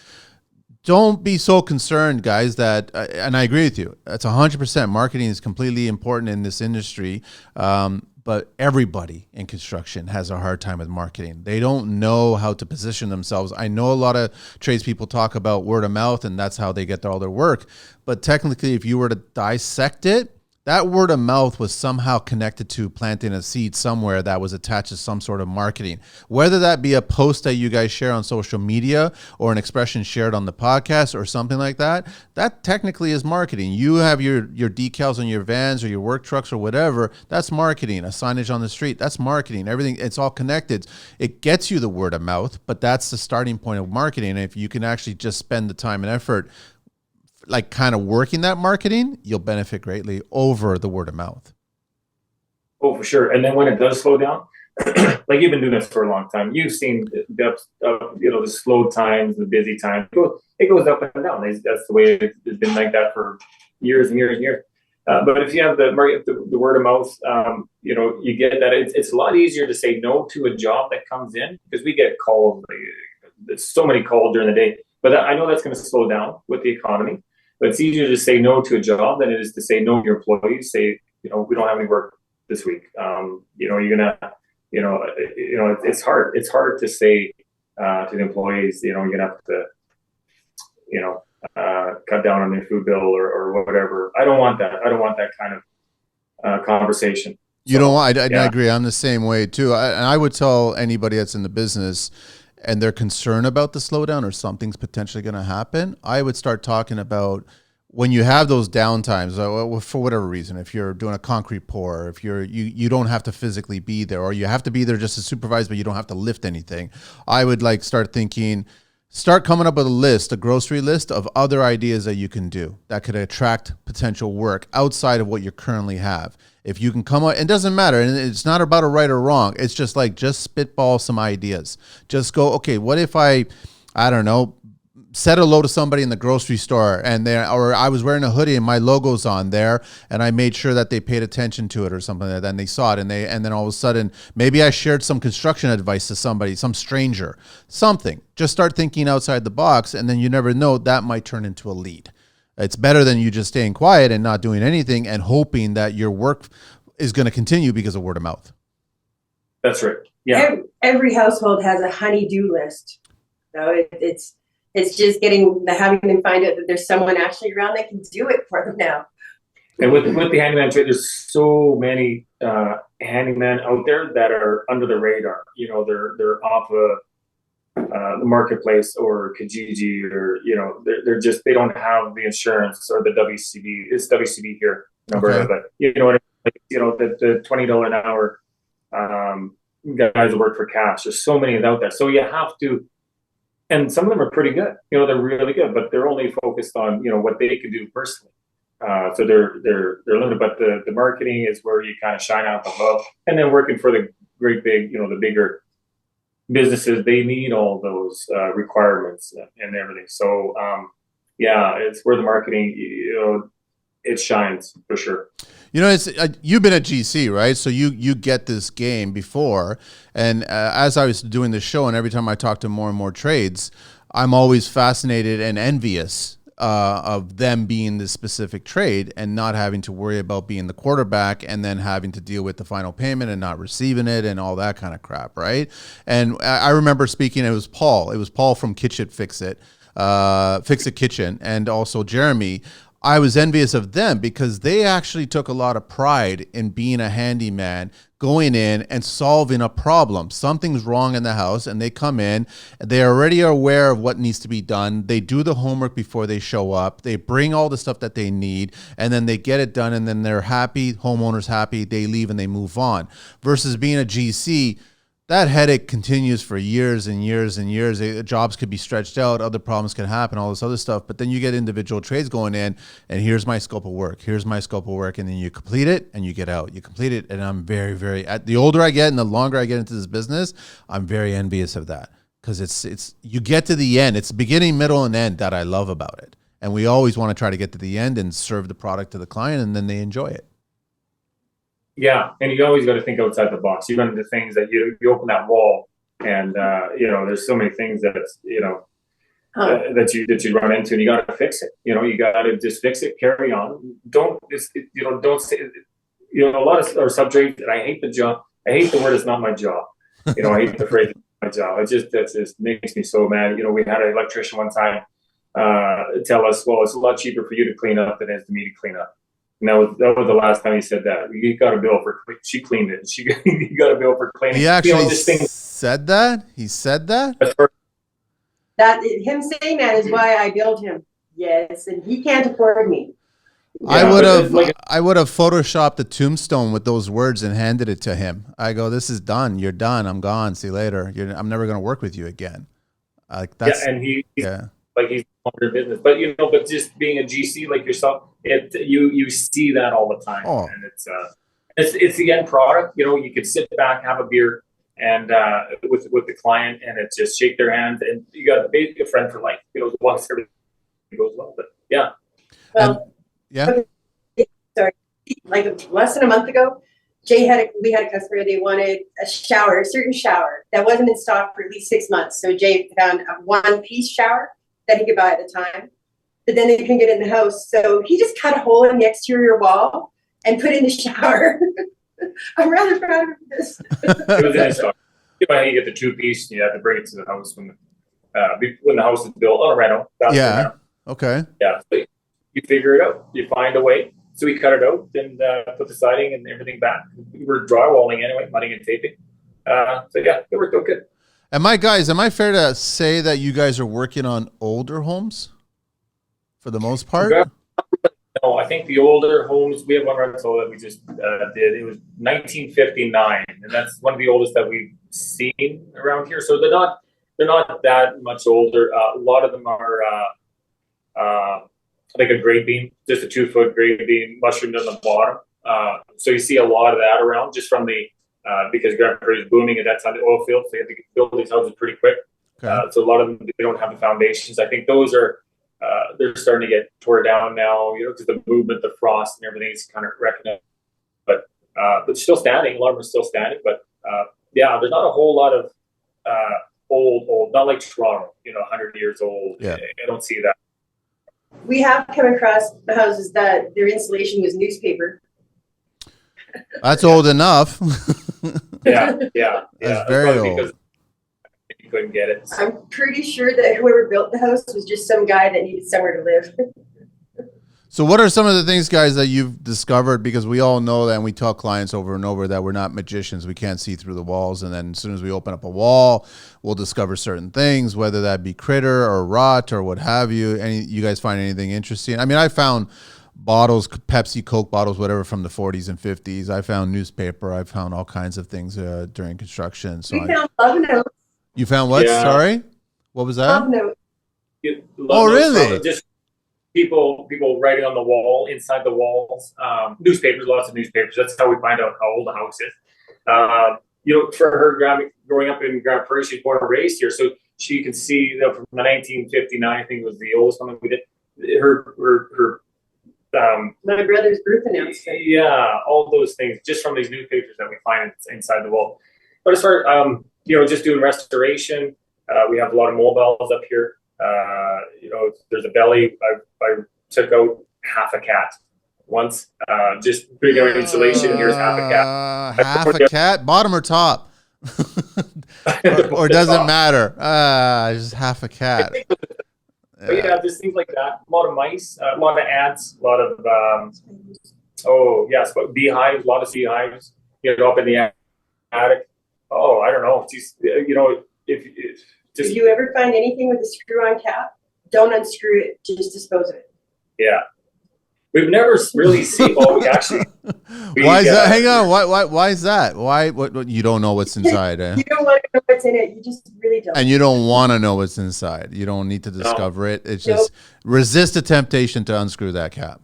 don't be so concerned, guys, that, and I agree with you, that's 100%. Marketing is completely important in this industry. But everybody in construction has a hard time with marketing. They don't know how to position themselves. I know a lot of tradespeople talk about word of mouth, and that's how they get all their work. But technically, if you were to dissect it, that word of mouth was somehow connected to planting a seed somewhere that was attached to some sort of marketing. Whether that be a post that you guys share on social media or an expression shared on the podcast or something like that, that technically is marketing. You have your decals on your vans or your work trucks or whatever, that's marketing. A signage on the street, that's marketing. Everything, it's all connected. It gets you the word of mouth, but that's the starting point of marketing. And if you can actually just spend the time and effort like kind of working that marketing, you'll benefit greatly over the word of mouth. Oh, for sure. And then when it does slow down, like you've been doing this for a long time, you've seen the slow times, the busy times. It goes up and down. That's the way it's been like that for years and years and years. But if you have the word of mouth, you get that it's a lot easier to say no to a job that comes in, because we get calls. There's so many calls during the day. But I know that's going to slow down with the economy. But it's easier to say no to a job than it is to say no to your employees. Say, we don't have any work this week. You're gonna, it's hard. It's hard to say to the employees, you're gonna have to, cut down on their food bill or whatever. I don't want that. I don't want that kind of conversation. You know, I agree. I'm the same way too. And I would tell anybody that's in the business and they're concerned about the slowdown or something's potentially going to happen, I would start talking about when you have those downtimes, for whatever reason, if you're doing a concrete pour, if you don't have to physically be there, or you have to be there just to supervise, but you don't have to lift anything. I would start coming up with a grocery list of other ideas that you can do that could attract potential work outside of what you currently have. If you can come up, it doesn't matter. And it's not about a right or wrong. It's just spitball some ideas. Just go, okay, what if I don't know, said hello to somebody in the grocery store or I was wearing a hoodie and my logo's on there and I made sure that they paid attention to it or something like that, and they saw it and then all of a sudden maybe I shared some construction advice to somebody, some stranger, something. Just start thinking outside the box, and then you never know, that might turn into a lead. It's better than you just staying quiet and not doing anything and hoping that your work is going to continue because of word of mouth. That's right. Yeah. Every household has a honey-do list. So it's just having them find out that there's someone actually around that can do it for them now. And with the handyman trade, there's so many handymen out there that are under the radar. They're off the marketplace or Kijiji, or they don't have the insurance or the WCB. It's WCB here in Alberta, okay. But the $20 an hour guys that work for cash. There's so many out there, so you have to. And some of them are pretty good. They're really good, but they're only focused on what they can do personally. So they're limited. But the marketing is where you kind of shine out above, and then working for the great big, the bigger businesses, they need all those requirements and everything. So it's where the marketing it shines for sure. It's you've been at GC, right? So you get this game before, and as I was doing this show, and every time I talk to more and more trades, I'm always fascinated and envious of them being this specific trade and not having to worry about being the quarterback and then having to deal with the final payment and not receiving it and all that kind of crap, right? And I remember speaking, it was Paul from Fix It Kitchen, and also Jeremy. I was envious of them because they actually took a lot of pride in being a handyman, going in and solving a problem. Something's wrong in the house, and they come in. They're already aware of what needs to be done. They do the homework before they show up. They bring all the stuff that they need, and then they get it done, and then they're happy, homeowners happy, they leave and they move on. Versus being a GC, that headache continues for years and years and years. Jobs could be stretched out, other problems can happen, all this other stuff. But then you get individual trades going in, and here's my scope of work. Here's my scope of work, and then you complete it and you get out. You complete it, and I'm very, very. The older I get and the longer I get into this business, I'm very envious of that, because it's you get to the end. It's beginning, middle, and end that I love about it. And we always want to try to get to the end and serve the product to the client, and then they enjoy it. Yeah, and you always got to think outside the box. You run into things that you open that wall, and there's so many things that that you run into, and you got to fix it. You got to just fix it, carry on. Don't say. A lot of our subjects, and I hate the job. I hate the word. It's not my job. I hate the phrase. My job. That just makes me so mad. We had an electrician one time tell us, well, it's a lot cheaper for you to clean up than it is for me to clean up. And that was the last time he said that. He got a bill she cleaned it. He got a bill for cleaning. He actually said that? He said that? Him saying that is why I billed him. Yes, and he can't afford me. Yeah, I would have photoshopped a tombstone with those words and handed it to him. I go, this is done. You're done. I'm gone. See you later. I'm never going to work with you again. That's, and he's under business, but just being a GC like yourself, you see that all the time, and it's the end product. You could sit back, have a beer, and with the client, and it's just shake their hand, and you got a friend for life. Once everything goes well, but yeah. Well, sorry, like less than a month ago, we had a customer. They wanted a certain shower that wasn't in stock for at least 6 months. So Jay found a one-piece shower that he could buy at the time, but then they couldn't get it in the house. So he just cut a hole in the exterior wall and put in the shower. I'm rather proud of this. It was in stock. You get the 2-piece, you have to bring it to the house when the house is built on a rental. Okay. Yeah. So you figure it out. You find a way. So we cut it out and put the siding and everything back. We were drywalling anyway, mudding and taping. It worked out good. Am I fair to say that you guys are working on older homes for the most part? No, I think the older homes, we have one rental that we just did. It was 1959, and that's one of the oldest that we've seen around here. So they're not that much older. A lot of them are like a grade beam, just a 2-foot grade beam, mushroomed on the bottom. So you see a lot of that around just from because Grand Prairie is booming at that time, the oil field, so you have to build these houses pretty quick. Okay. So a lot of them, they don't have the foundations. I think those are, they're starting to get tore down now, because the movement, the frost and everything is kind of wrecking up. But still standing, a lot of them are still standing. But there's not a whole lot of old, not like Toronto, 100 years old. Yeah. I don't see that. We have come across the houses that their insulation was newspaper. That's old enough. Yeah. That's very old. Because you couldn't get it. I'm pretty sure that whoever built the house was just some guy that needed somewhere to live. So what are some of the things, guys, that you've discovered? Because we all know that, and we tell clients over and over that we're not magicians. We can't see through the walls. And then as soon as we open up a wall, we'll discover certain things, whether that be critter or rot or what have you. You guys find anything interesting? I mean, I found bottles, Pepsi, Coke bottles, whatever, from the 40s and 50s. I found newspaper. I found all kinds of things during construction. So we found love notes. You found what? Yeah. Sorry? What was that? Love notes. Really? Just people writing on the wall, inside the walls. Newspapers, lots of newspapers. That's how we find out how old the house is. For her growing up in Grand Prairie, she's born and raised here, so she can see that from the 1959, I think it was the oldest one that we did. Her my brother's birth announcement. Yeah, all those things just from these newspapers that we find inside the wall. But as far just doing restoration, we have a lot of mobiles up here. There's a belly. I took out half a cat once. Just bring out insulation. Here's half a cat. Half a cat, bottom or top, or doesn't matter. Just half a cat. But there's things like that. A lot of mice, a lot of ants, a lot of beehives, a lot of beehives. Up in the attic. Oh, I don't know. If you ever find anything with a screw-on cap, don't unscrew it. Just dispose of it. Yeah. we've never really seen. Oh, we actually. Why is that? Hang on. Why is that? Why? What? You don't know what's inside. You don't want to know what's in it. You just really don't. And you don't want to know what's inside. You don't need to discover it. It's just resist the temptation to unscrew that cap.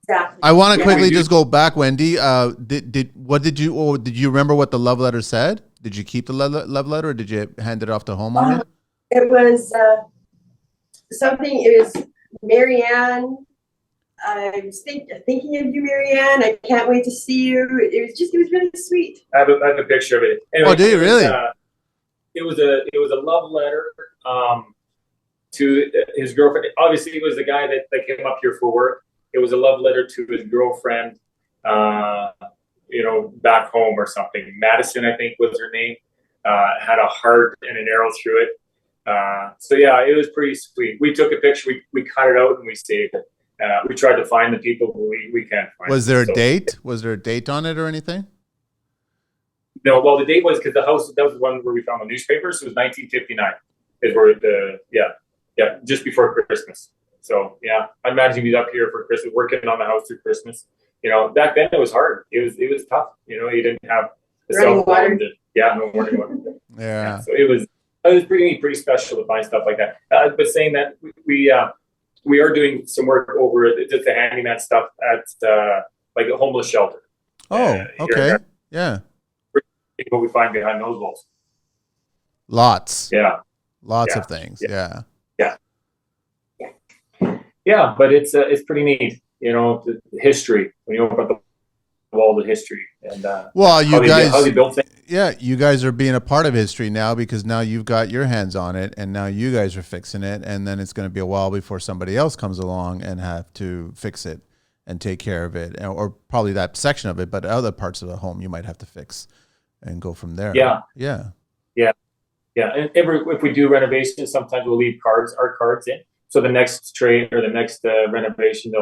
Exactly. I want to quickly just go back, Wendy. Did you remember what the love letter said? Did you keep the love letter, or did you hand it off to homeowner? It was something. It was Marianne. I was thinking of you, Marianne. I can't wait to see you. It was really sweet. I have a picture of it. Anyway, do you really? It was a love letter to his girlfriend. Obviously, he was the guy that came up here for work. It was a love letter to his girlfriend, back home or something. Madison, I think, was her name. Had a heart and an arrow through it. So yeah, it was pretty sweet. We took a picture. We cut it out and we saved it. We tried to find the people, but we can't find. Was there a date? Was there a date on it or anything? No. Well, the date was because the house, that was the one where we found the newspapers. So it was 1959. Is where just before Christmas. So yeah, I imagine he's up here for Christmas, working on the house through Christmas. Back then it was hard. It was tough. You didn't have the cell phone. No running water. Yeah. So it was pretty special to find stuff like that. But saying that, we are doing some work over just the handyman stuff at like a homeless shelter. Oh, okay. Yeah. What we find behind those walls. Lots. Yeah. Lots of things. Yeah. Yeah, but it's pretty neat. The history, when you open up the wall of history, and how they built things. Yeah, you guys are being a part of history now, because now you've got your hands on it, and now you guys are fixing it, and then it's going to be a while before somebody else comes along and have to fix it and take care of it, or probably that section of it, but other parts of the home you might have to fix and go from there. Yeah. And if we do renovations, sometimes we'll leave our cards in, so the next trade or the next renovation,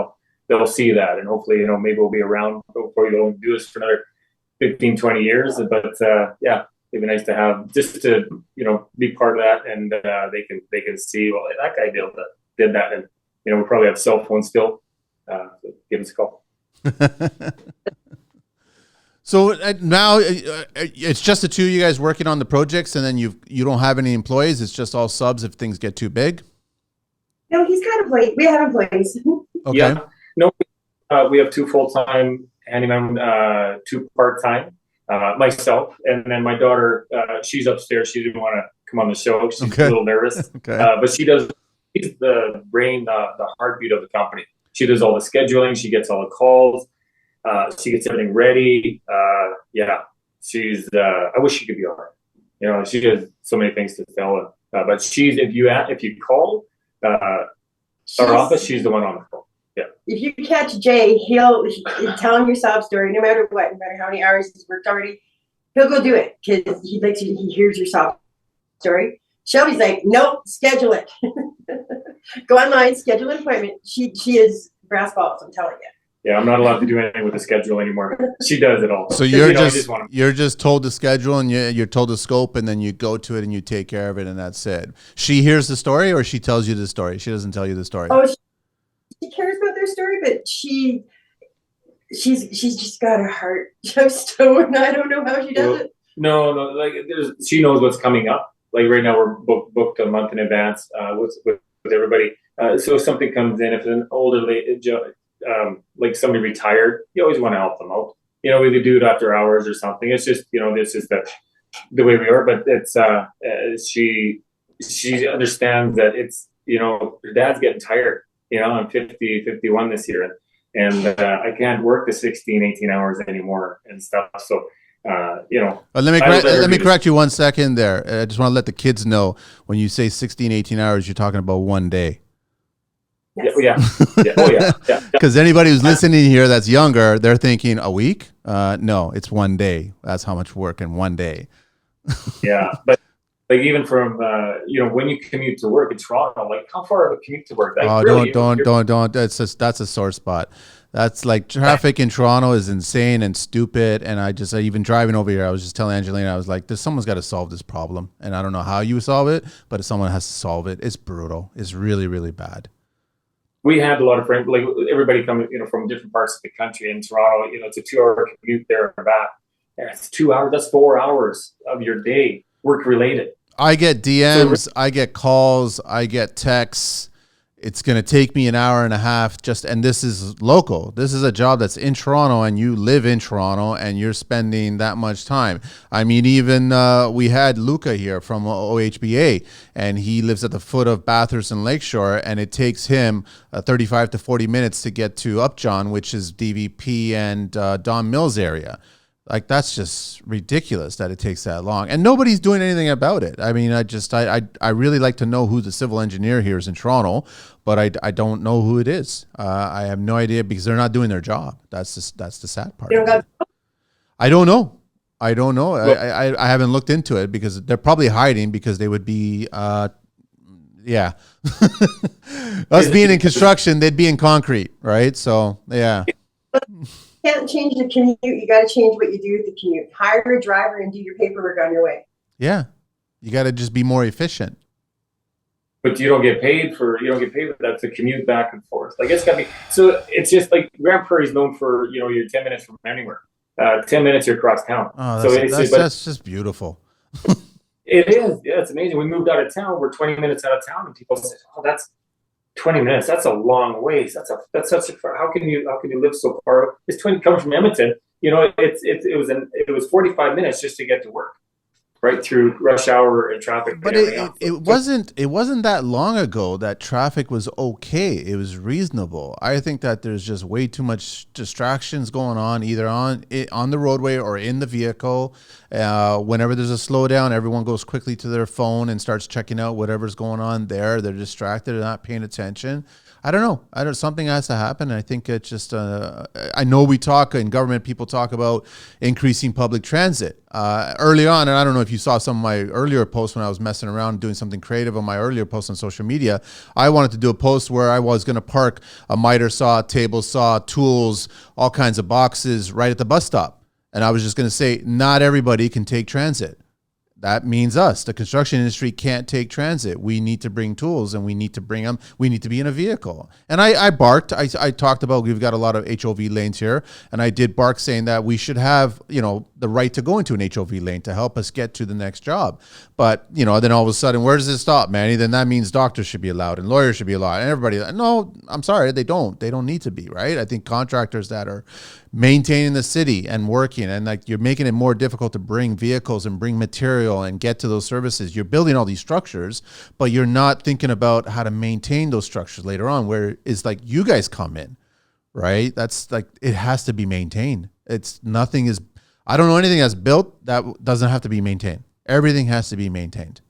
they'll see that, and hopefully, maybe we'll be around before we go and do this for another 15, 20 years. But it'd be nice to have, just to, be part of that, and they can see, well, that guy did that, and we probably have cell phones still. So give us a call. So now it's just the two of you guys working on the projects, and then you don't have any employees. It's just all subs if things get too big. No, he's kind of late. We have employees. Okay. Yeah. No, we have 2 full-time handyman, 2 part-time, myself, and then my daughter, she's upstairs. She didn't want to come on the show. She's a little nervous. Okay. But she's the brain, the heartbeat of the company. She does all the scheduling. She gets all the calls. She gets everything ready. She's, I wish she could be on her. She has so many things to tell. But if you call our office, she's the one on the phone. Yeah. If you catch Jay, he'll tell him your sob story, no matter what, no matter how many hours he's worked already. He'll go do it because he hears your sob story. Shelby's like, nope, schedule it. Go online, schedule an appointment. She is brass balls, I'm telling you. Yeah, I'm not allowed to do anything with the schedule anymore. She does it all. So you're just told to schedule, and you're told to scope, and then you go to it and you take care of it, and that's it. She hears the story, or she tells you the story? She doesn't tell you the story. Oh, she cares about their story, but she's just got a heart of stone. I don't know how she does it. No, like she knows what's coming up. Like right now, we're booked a month in advance with everybody. So if something comes in, if an older lady, like somebody retired, you always want to help them out. We could do it after hours or something. It's just, this is the way we are. But it's she understands that it's, her dad's getting tired. I'm 51 this year, and I can't work the 16, 18 hours anymore and stuff. So, let me correct you 1 second there. I just want to let the kids know, when you say 16, 18 hours, you're talking about one day. Yeah. Oh, yeah. Because anybody who's listening here that's younger, they're thinking a week. No, it's one day. That's how much work in one day. Yeah, but like even from when you commute to work in Toronto, like how far of a commute to work? Like, don't. That's a sore spot. That's like traffic in Toronto is insane and stupid. And even driving over here, I was just telling Angelina, I was like, someone's got to solve this problem. And I don't know how you solve it, but someone has to solve it. It's brutal. It's really, really bad. we had a lot of friends, like everybody coming, from different parts of the country. In Toronto, it's a 2-hour commute there and back. And it's 2 hours. That's 4 hours of your day work related. I get DMs, I get calls, I get texts. It's going to take me an hour and a half and this is local. This is a job that's in Toronto and you live in Toronto and you're spending that much time. I mean, even we had Luca here from OHBA and he lives at the foot of Bathurst and Lakeshore, and it takes him 35 to 40 minutes to get to Upjohn, which is DVP and Don Mills area. Like, that's just ridiculous that it takes that long, and nobody's doing anything about it. I mean, I really like to know who the civil engineer here is in Toronto, but I don't know who it is. I have no idea because they're not doing their job. That's the sad part. I don't know. Well, I haven't looked into it because they're probably hiding because they would be, yeah. Us being in construction, they'd be in concrete, right? So, yeah. Can't change the commute. You got to change what you do with the commute. Hire a driver and do your paperwork on your way. Yeah, you got to just be more efficient. But you don't get paid for that to commute back and forth. Like, it's gotta be. So it's just like Grand Prairie is known for you're 10 minutes from anywhere. 10 minutes you're across town. Oh, that's just beautiful. It is. Yeah, it's amazing. We moved out of town. We're 20 minutes out of town, and people say, "Oh, that's 20 minutes. That's a long ways. That's such a far. How can you live so far? It's 20 coming from Edmonton. It was 45 minutes just to get to work, right through rush hour and traffic. But it wasn't that long ago that traffic was okay. It was reasonable. I think that there's just way too much distractions going on, either on the roadway or in the vehicle. Whenever there's a slowdown, everyone goes quickly to their phone and starts checking out whatever's going on there. They're distracted, they're not paying attention. I don't know. Something has to happen. I think it's just, I know we talk in government, people talk about increasing public transit. Early on, and I don't know if you saw some of my earlier posts when I was messing around doing something creative on my earlier posts on social media. I wanted to do a post where I was going to park a miter saw, table saw, tools, all kinds of boxes right at the bus stop. And I was just going to say, not everybody can take transit. That means us. The construction industry can't take transit. We need to bring tools, and we need to bring them. We need to be in a vehicle. And I barked. I talked about we've got a lot of HOV lanes here, and I did bark saying that we should have, the right to go into an HOV lane to help us get to the next job. But, then all of a sudden, where does it stop, Manny? Then that means doctors should be allowed and lawyers should be allowed, and everybody. No, I'm sorry, they don't. They don't need to be, right? I think contractors that are maintaining the city and working, and like you're making it more difficult to bring vehicles and bring material and get to those services. You're building all these structures, but you're not thinking about how to maintain those structures later on, where it's like you guys come in, right? That's like, it has to be maintained. I don't know anything that's built that doesn't have to be maintained. Everything has to be maintained.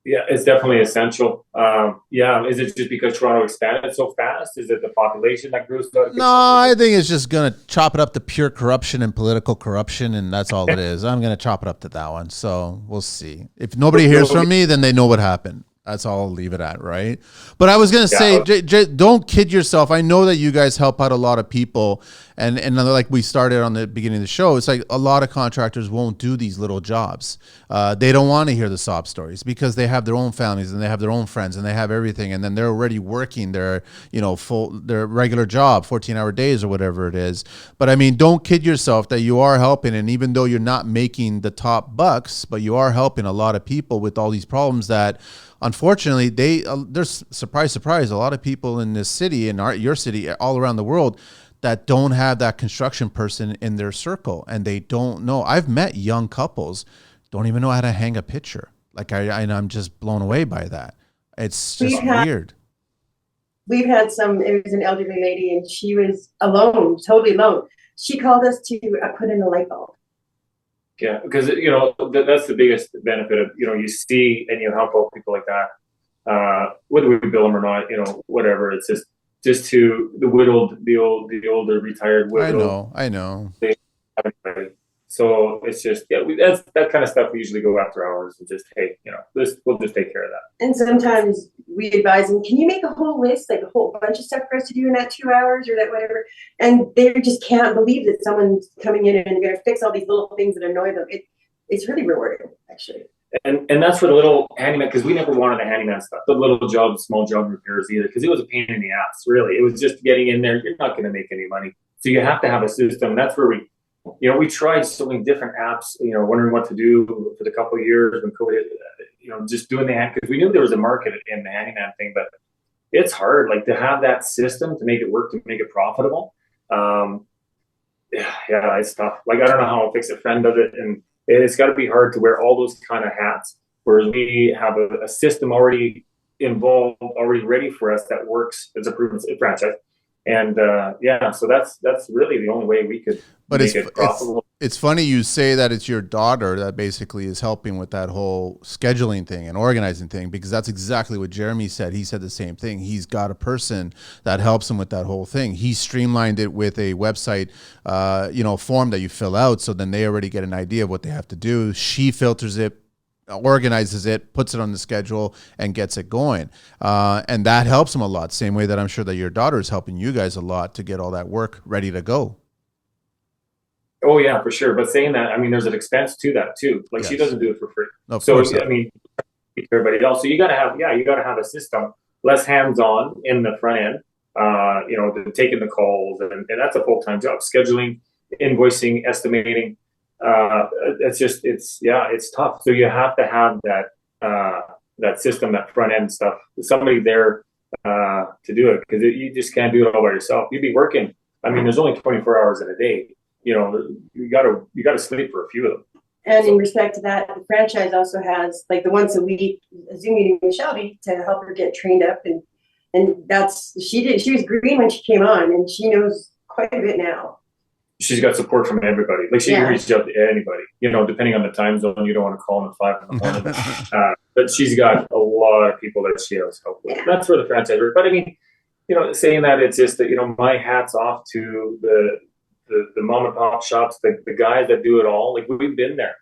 Yeah, it's definitely essential. Is it just because Toronto expanded so fast? Is it the population that grew so? No, I think it's just going to chop it up to pure corruption and political corruption, and that's all it is. I'm going to chop it up to that one. So we'll see. If nobody hears from me, then they know what happened. That's all I'll leave it at, right? But I was going to say, don't kid yourself. I know that you guys help out a lot of people. And like we started on the beginning of the show, it's like a lot of contractors won't do these little jobs. They don't want to hear the sob stories because they have their own families and they have their own friends and they have everything. And then they're already working their regular job, 14-hour days or whatever it is. But I mean, don't kid yourself that you are helping. And even though you're not making the top bucks, but you are helping a lot of people with all these problems that, unfortunately, there's surprise, a lot of people in this city, in your city, all around the world, that don't have that construction person in their circle, and they don't know. I've met young couples don't even know how to hang a picture. Like I'm just blown away by that. It's just weird. We've had it was an elderly lady, and she was alone, totally alone. She called us to put in a light bulb. Yeah, because that's the biggest benefit of you see and you help out people like that, whether we bill them or not, whatever. It's just to the older retired widow. I know. So it's just that's that kind of stuff we usually go after hours and just we'll just take care of that. And sometimes we advise them, can you make a whole list, like a whole bunch of stuff for us to do in that 2 hours or that whatever? And they just can't believe that someone's coming in and going to fix all these little things that annoy them. It's really rewarding, actually. And that's for the little handyman, because we never wanted the handyman stuff, the little jobs, small job repairs either, because it was a pain in the ass, really. It was just getting in there. You're not going to make any money. So you have to have a system. And that's where we tried so many different apps, wondering what to do for the couple of years when COVID hit, just doing the hand, because we knew there was a market in the handyman thing, but it's hard, like to have that system to make it work, to make it profitable. Yeah, it's tough. Like, I don't know how I'll fix a friend of it. And it's got to be hard to wear all those kind of hats, whereas we have a system already involved, already ready for us that works as a proven franchise. And so that's really the only way we could make it profitable. It's funny you say that it's your daughter that basically is helping with that whole scheduling thing and organizing thing, because that's exactly what Jeremy said. He said the same thing. He's got a person that helps him with that whole thing. He streamlined it with a website, form that you fill out. So then they already get an idea of what they have to do. She filters it, organizes it, puts it on the schedule, and gets it going. And that helps him a lot. Same way that I'm sure that your daughter is helping you guys a lot to get all that work ready to go. Oh yeah, for sure. But saying that, I mean, there's an expense to that too. Like, yes. She doesn't do it for free. Of course not. I mean, everybody else. So you got to have a system, less hands-on in the front end. Taking the calls, and that's a full-time job. Scheduling, invoicing, estimating. It's tough. So you have to have that system, that front end stuff, somebody there to do it, because you just can't do it all by yourself. You'd be working. I mean, there's only 24 hours in a day. You gotta sleep for a few of them. And in respect to that, the franchise also has like the once a week Zoom meeting with Shelby to help her get trained up, and she was green when she came on, and she knows quite a bit now. She's got support from everybody. Like, she can reach out to anybody, depending on the time zone. You don't want to call them at 5 in the morning. But she's got a lot of people that she has help with. Yeah. That's for the franchise. But I mean, saying that, it's just that, my hat's off to the mom and pop shops, the guys that do it all. Like, we've been there.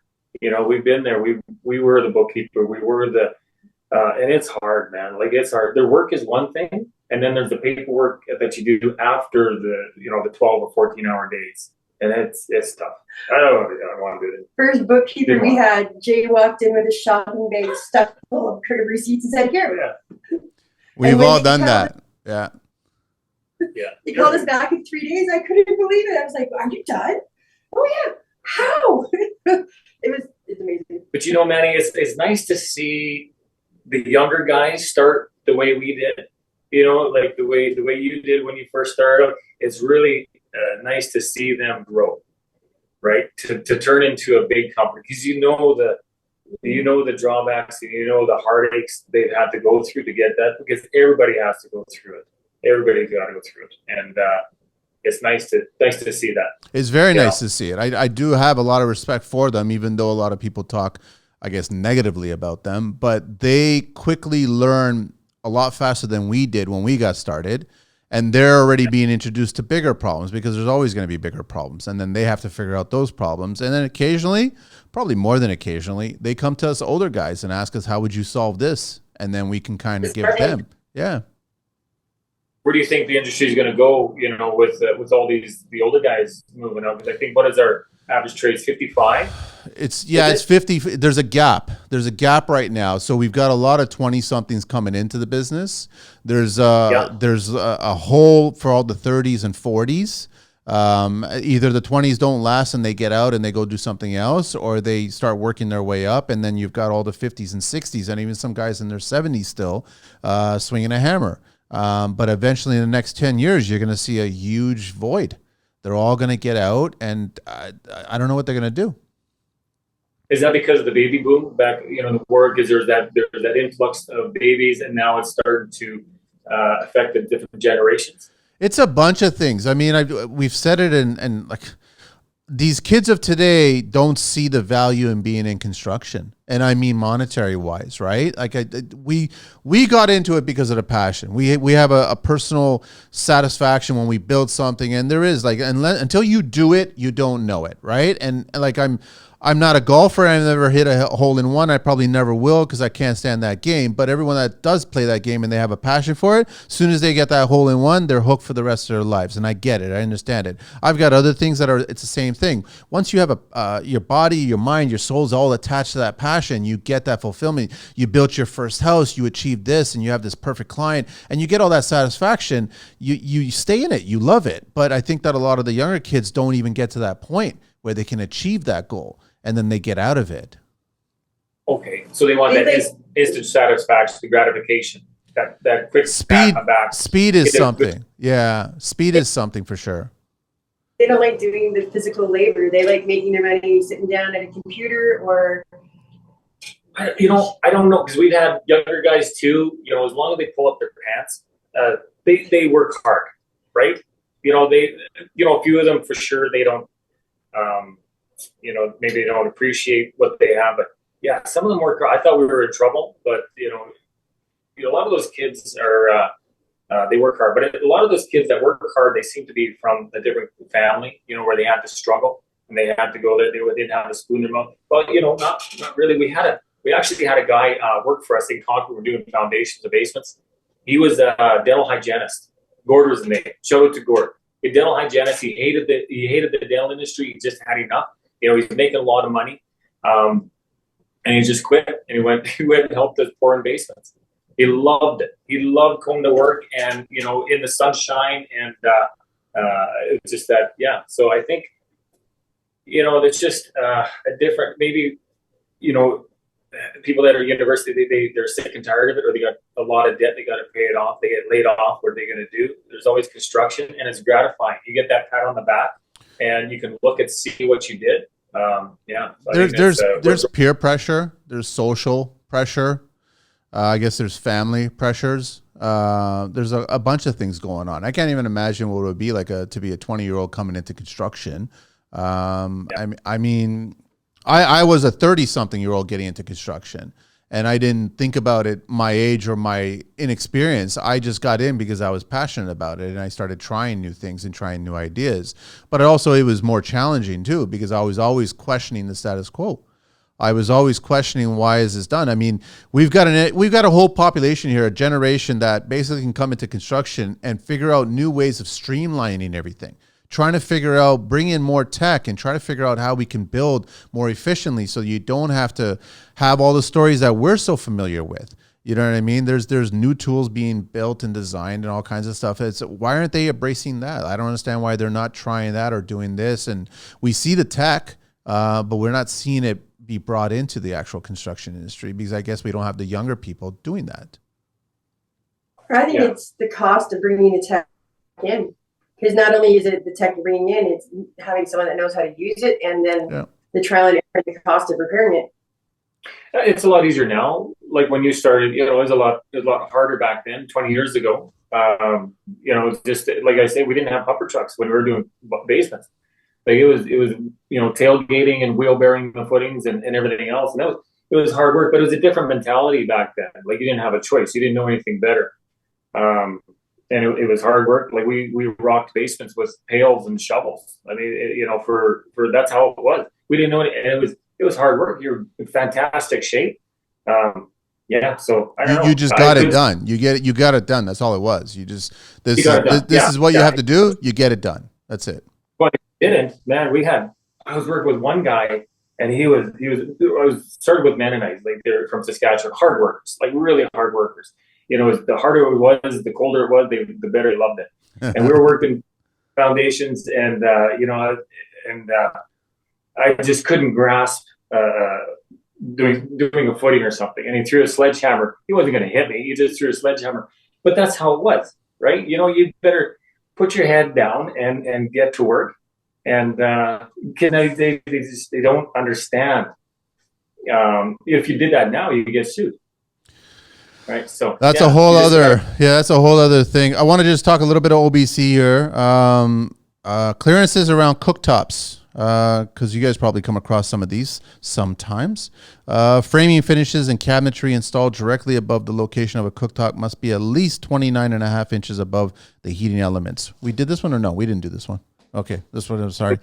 We've been there. We were the bookkeeper. We were and it's hard, man. Like, it's hard. Their work is one thing, and then there's the paperwork that you do after the 12 or 14-hour days, and it's tough. I don't want to do it. First bookkeeper we had, Jay walked in with a shopping bag stuffed full of credit receipts and said, "Here." Yeah. We've all done that. Yeah. Yeah. He called us back in 3 days. I couldn't believe it. I was like, "Are you done?" "Oh yeah." "How?" It's amazing. But Manny, it's nice to see the younger guys start the way we did. Like the way you did when you first started. It's really nice to see them grow, right? To turn into a big company, because the drawbacks, and the heartaches they've had to go through to get that, because everybody has to go through it. Everybody's got to go through it, and it's nice to see that. It's very nice to see it. I do have a lot of respect for them, even though a lot of people talk, I guess, negatively about them. But they quickly learn a lot faster than we did when we got started, and they're already being introduced to bigger problems, because there's always going to be bigger problems, and then they have to figure out those problems. And then occasionally, probably more than occasionally, they come to us older guys and ask us, "How would you solve this?" And then we can kind of give them, Where do you think the industry is going to go, with all the older guys moving up? Because I think, what is our average trade, 55? It's 50. There's a gap. There's a gap right now. So we've got a lot of 20-somethings coming into the business. There's a hole for all the 30s and 40s. Either the 20s don't last and they get out and they go do something else, or they start working their way up, and then you've got all the 50s and 60s, and even some guys in their 70s still swinging a hammer. But eventually, in the next 10 years, you're going to see a huge void. They're all going to get out, and I don't know what they're going to do. Is that because of the baby boom back, in the war? Because there's that influx of babies, and now it's started to affect the different generations. It's a bunch of things. I mean, we've said it, and like, these kids of today don't see the value in being in construction. And I mean monetary wise, right? Like, we got into it because of the passion. We have a personal satisfaction when we build something, and there is, like, until you do it, you don't know it, right? And like, I'm not a golfer. I've never hit a hole in one. I probably never will, because I can't stand that game. But everyone that does play that game and they have a passion for it, as soon as they get that hole in one, they're hooked for the rest of their lives. And I get it. I understand it. I've got other things it's the same thing. Once you have your body, your mind, your soul's all attached to that passion, passion, you get that fulfillment. You built your first house, you achieved this, and you have this perfect client, and you get all that satisfaction. You stay in it, you love it. But I think that a lot of the younger kids don't even get to that point where they can achieve that goal, and then they get out of it. Okay, so they want that instant satisfaction, the gratification, that quick speed. Back. Speed is something. Yeah, speed is something for sure. They don't like doing the physical labor. They like making their money sitting down at a computer or. I don't know, because we've had younger guys too. As long as they pull up their pants, they work hard, right? A few of them for sure they don't. Maybe they don't appreciate what they have, but yeah, some of them work hard. I thought we were in trouble, but a lot of those kids are. They work hard, but a lot of those kids that work hard, they seem to be from a different family, where they had to struggle and they had to go there. They didn't have a spoon in their mouth. Well, not really. We actually had a guy work for us in Concord. We were doing foundations of basements. He was a dental hygienist. Gord was the name. Shout out to Gord. A dental hygienist. He hated the dental industry. He just had enough. He's making a lot of money, and he just quit. And he went and helped us pour in basements. He loved it. He loved coming to work and, in the sunshine. And it's just that, yeah. So I think, it's just a different, maybe, people that are at university, they're sick and tired of it, or they got a lot of debt. They got to pay it off. They get laid off. What are they going to do? There's always construction, and it's gratifying. You get that pat on the back, and you can look and see what you did. Yeah. So there's peer pressure. There's social pressure. I guess there's family pressures. There's a bunch of things going on. I can't even imagine what it would be like to be a 20-year-old coming into construction. I mean, I was a 30-something-year-old getting into construction, and I didn't think about it my age or my inexperience. I just got in because I was passionate about it, and I started trying new things and trying new ideas. But it was more challenging too, because I was always questioning the status quo. I was always questioning, why is this done? I mean, we've got a whole population here, a generation that basically can come into construction and figure out new ways of streamlining everything, trying to bring in more tech and try to figure out how we can build more efficiently so you don't have to have all the stories that we're so familiar with. You know what I mean? There's new tools being built and designed and all kinds of stuff. Why aren't they embracing that? I don't understand why they're not trying that or doing this. And we see the tech, but we're not seeing it be brought into the actual construction industry, because I guess we don't have the younger people doing that. I think it's the cost of bringing the tech in, because not only is it the tech you're bringing in, it's having someone that knows how to use it, and then the trial and error, the cost of repairing it. It's a lot easier now. Like when you started, it was a lot harder back then, 20 years ago. Just like I say, we didn't have pumper trucks when we were doing basements. Like it was tailgating and wheel bearing the footings and everything else. And it was hard work, but it was a different mentality back then. Like you didn't have a choice. You didn't know anything better. And it was hard work. Like we rocked basements with pails and shovels. I mean, for that's how it was. We didn't know it. And it was hard work. You're in fantastic shape. So I don't know. You just got it done. You got it done. That's all it was. This is what you have to do. You get it done. That's it. But didn't, man. I was working with one guy, and I was started with Mennonites, like they're from Saskatchewan, hard workers, like really hard workers. The harder it was, the colder it was, the better they loved it. And we were working foundations, and I just couldn't grasp doing a footing or something. And he threw a sledgehammer. He wasn't going to hit me. He just threw a sledgehammer. But that's how it was, right? You better put your head down and get to work. And they don't understand. If you did that now, you could get sued. Right. So that's a whole other thing. I want to just talk a little bit of OBC here. Clearances around cooktops, because you guys probably come across some of these sometimes. Framing finishes and cabinetry installed directly above the location of a cooktop must be at least 29.5 inches above the heating elements. We did this one or no? We didn't do this one. Okay, this one, I'm sorry.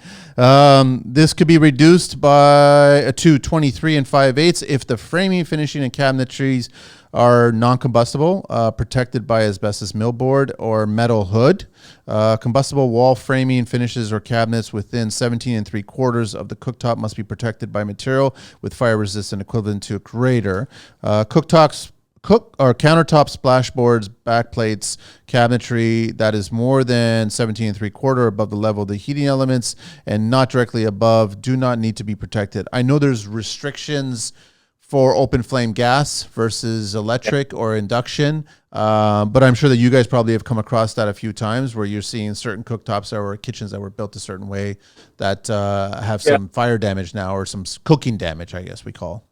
This could be reduced to 23 5/8 if the framing, finishing, and cabinetries are non-combustible, protected by asbestos millboard or metal hood. Combustible wall framing, finishes, or cabinets within 17 3/4 of the cooktop must be protected by material with fire resistant equivalent to a greater. Countertop splashboards, backplates, cabinetry that is more than 17 3/4 above the level of the heating elements and not directly above do not need to be protected. I know there's restrictions for open flame gas versus electric or induction, but I'm sure that you guys probably have come across that a few times where you're seeing certain cooktops or kitchens that were built a certain way that have some fire damage now, or some cooking damage, I guess we call.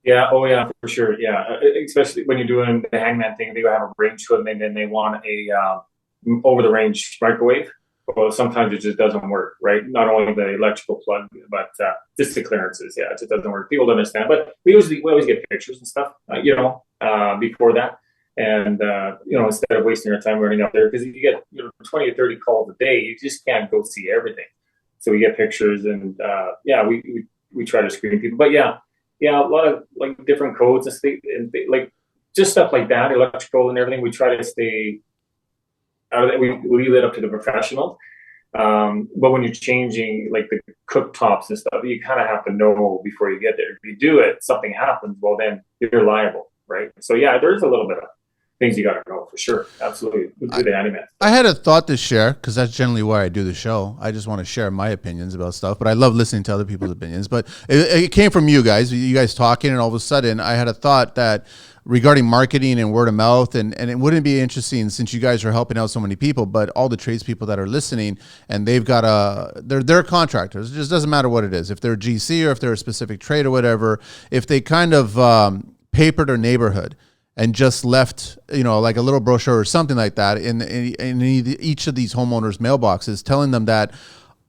Yeah. Oh, yeah, for sure. Yeah, especially when you're doing the hangman thing, they have a range to it, and then they want a over the range microwave. Well, sometimes it just doesn't work, right? Not only the electrical plug, but just the clearances. Yeah, it just doesn't work. People don't understand, but we always get pictures and stuff, before that. And, instead of wasting your time running up there, because you get 20 or 30 calls a day, you just can't go see everything. So we get pictures, and we try to screen people. But yeah, a lot of like different codes and like just stuff like that, electrical and everything. We try to stay out of that. We leave it up to the professionals. But when you're changing like the cooktops and stuff, you kind of have to know before you get there. If you do it, something happens, well, then you're liable, right? So yeah, there's a little bit of things you got to know for sure. Absolutely. Do the Handyman. I had a thought to share, because that's generally why I do the show. I just want to share my opinions about stuff, but I love listening to other people's opinions. But it came from you guys talking, and all of a sudden I had a thought that regarding marketing and word of mouth, and it wouldn't be interesting since you guys are helping out so many people, but all the tradespeople that are listening, and they've got they're contractors. It just doesn't matter what it is. If they're GC or if they're a specific trade or whatever, if they kind of papered their neighborhood and just left, like a little brochure or something like that in each of these homeowners' mailboxes, telling them that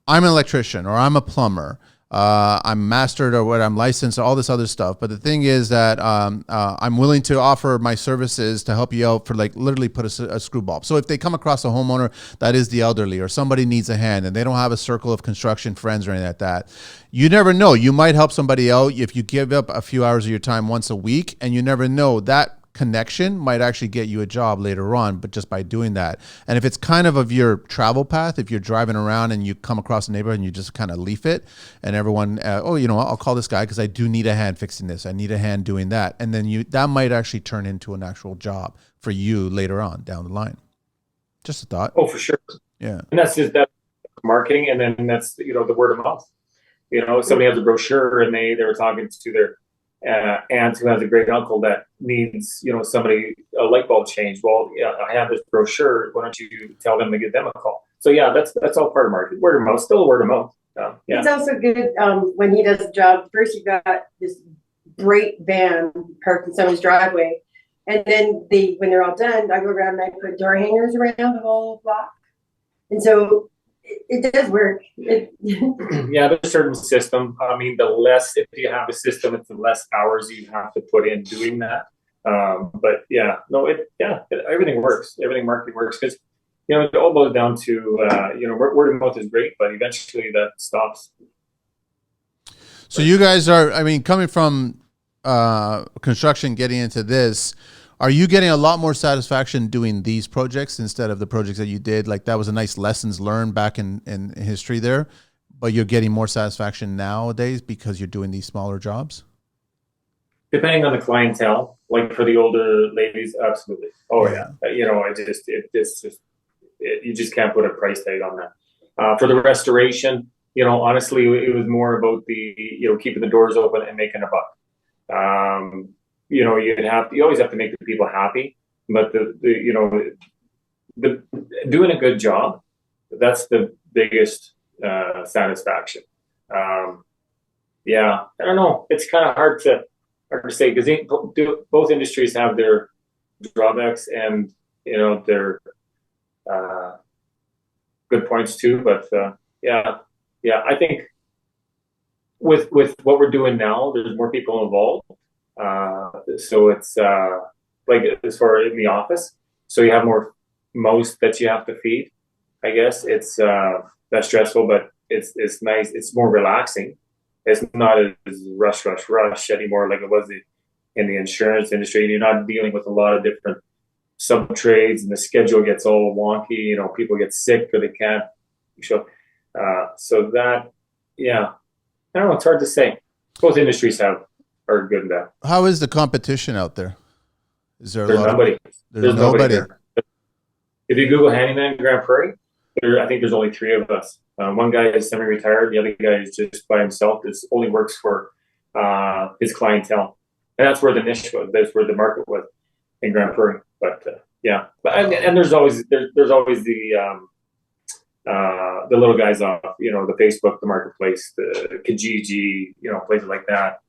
I'm an electrician or I'm a plumber, I'm mastered or what, I'm licensed, all this other stuff. But the thing is that I'm willing to offer my services to help you out for like literally put a screw bulb. So if they come across a homeowner that is the elderly or somebody needs a hand and they don't have a circle of construction friends or anything like that, you never know. You might help somebody out if you give up a few hours of your time once a week, and you never know, that connection might actually get you a job later on, but just by doing that. And if it's kind of your travel path, if you're driving around and you come across a neighborhood and you just kind of leaf it, and everyone, I'll call this guy because I do need a hand fixing this, I need a hand doing that, and then that might actually turn into an actual job for you later on down the line. Just a thought. Oh, for sure. Yeah. And that's marketing, and then that's the word of mouth. Somebody has a brochure and they were talking to their aunt who has a great uncle that needs, a light bulb change. Well, yeah, I have this brochure. Why don't you tell them to give them a call? So yeah, that's all part of marketing. Word of mouth, still word of mouth. Yeah. It's also good when he does a job. First, you've got this great van parked in someone's driveway, and then when they're all done, I go around and I put door hangers around the whole block, and so it does work. Yeah, there's a certain system. I mean, if you have a system, it's the less hours you have to put in doing that. But yeah, no, everything works. Everything marketing works because, it all boils down to, word of mouth is great, but eventually that stops. So you guys are, coming from construction, getting into this, are you getting a lot more satisfaction doing these projects instead of the projects that you did? Like that was a nice lessons learned back in history there, but you're getting more satisfaction nowadays because you're doing these smaller jobs? Depending on the clientele, like for the older ladies, absolutely. Oh yeah. You just can't put a price tag on that. For the restoration, honestly, it was more about the, keeping the doors open and making a buck. You always have to make the people happy, but the doing a good job, that's the biggest satisfaction. Yeah, I don't know. It's kind of hard to say because both industries have their drawbacks and their good points too. But yeah, I think with what we're doing now, there's more people involved. So it's like as far in the office, so you have more mouse that you have to feed. I guess it's that's stressful, but it's nice. It's more relaxing. It's not as rush anymore like it was in the insurance industry, and you're not dealing with a lot of different sub trades, and the schedule gets all wonky. You know, people get sick or they can't show. So that, yeah, I don't know. It's hard to say. Both industries are good and bad. How is the competition out there? Is there There's nobody. There's nobody. There. If you Google Handyman Grand Prairie, I think there's only 3 of us. One guy is semi-retired. The other guy is just by himself. This only works for his clientele, and that's where the niche was. That's where the market was in Grand Prairie. But yeah, and there's always the little guys off, you know, the Facebook, the marketplace, the Kijiji, you know, places like that.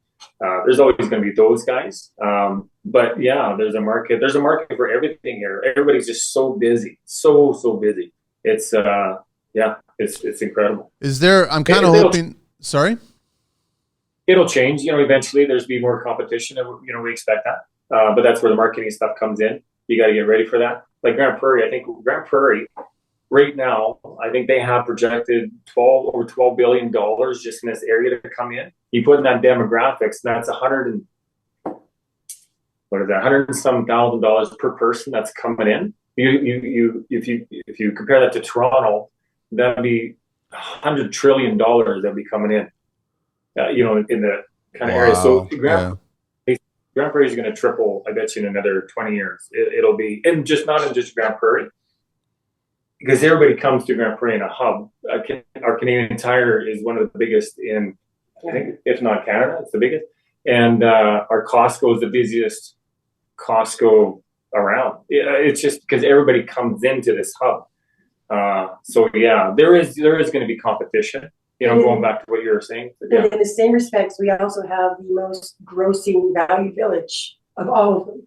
There's always going to be those guys. But yeah, there's a market. There's a market for everything here. Everybody's just so busy, so busy. It's yeah, it's incredible. Is there? I'm kind of hoping. Sorry. It'll change. You know, eventually there's be more competition, and you know we expect that. But that's where the marketing stuff comes in. You got to get ready for that. Like Grand Prairie, I think Grand Prairie right now, I think they have projected over $12 billion just in this area to come in. You put in that demographics, and that's $100 and some $1,000 per person that's coming in. If you compare that to Toronto, that'd be $100 trillion that'd be coming in. You know, in the kind of area. So Grand Prairie is going to triple, I bet you, in another 20 years. It'll be, and not in just Grand Prairie, because everybody comes to Grand Prairie in a hub. Our Canadian Tire is one of the biggest in, I think, if not Canada, it's the biggest. And our Costco is the busiest Costco around. It's just because everybody comes into this hub. So yeah, there is going to be competition. You know, going back to what you were saying. Yeah. In the same respects, we also have the most grossing value village of all of them.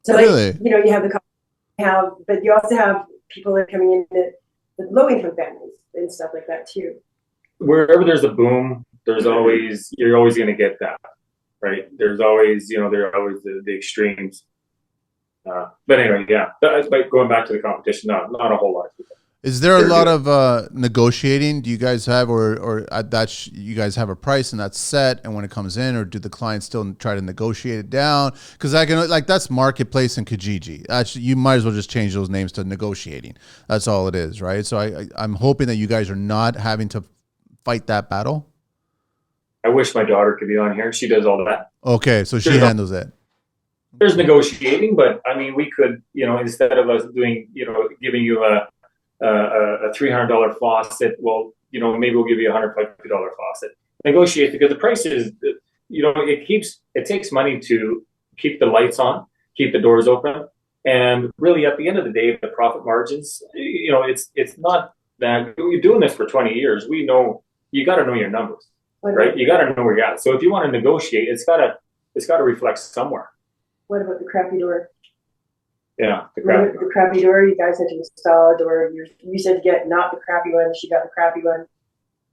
So, really? Like, you know, you have but you also have people that are coming in with low-income families and stuff like that too. Wherever there's a boom, you're always going to get that, right? There's always, you know, there are always the extremes. But anyway, yeah. But going back to the competition, not a whole lot of people. Is there a lot of negotiating? Do you guys have, or you guys have a price and that's set, and when it comes in, or do the clients still try to negotiate it down? Because I can, like, that's Marketplace and Kijiji. Actually, you might as well just change those names to negotiating. That's all it is, right? So I'm hoping that you guys are not having to fight that battle. I wish my daughter could be on here. She does all that. Okay, so she handles it. There's negotiating, but I mean, we could, you know, instead of us doing, you know, giving you a $300 faucet, well, you know, maybe we'll give you a $150 faucet. Negotiate, because the price is, you know, it takes money to keep the lights on, keep the doors open, and really at the end of the day, the profit margins, you know, it's not that you're doing this for 20 years. We know you got to know your numbers, right? You got to know where you're at. So if you want to negotiate, it's got to reflect somewhere. What about the crappy door? Yeah, the crappy door. You guys had to install a door. You said to get not the crappy one. She got the crappy one.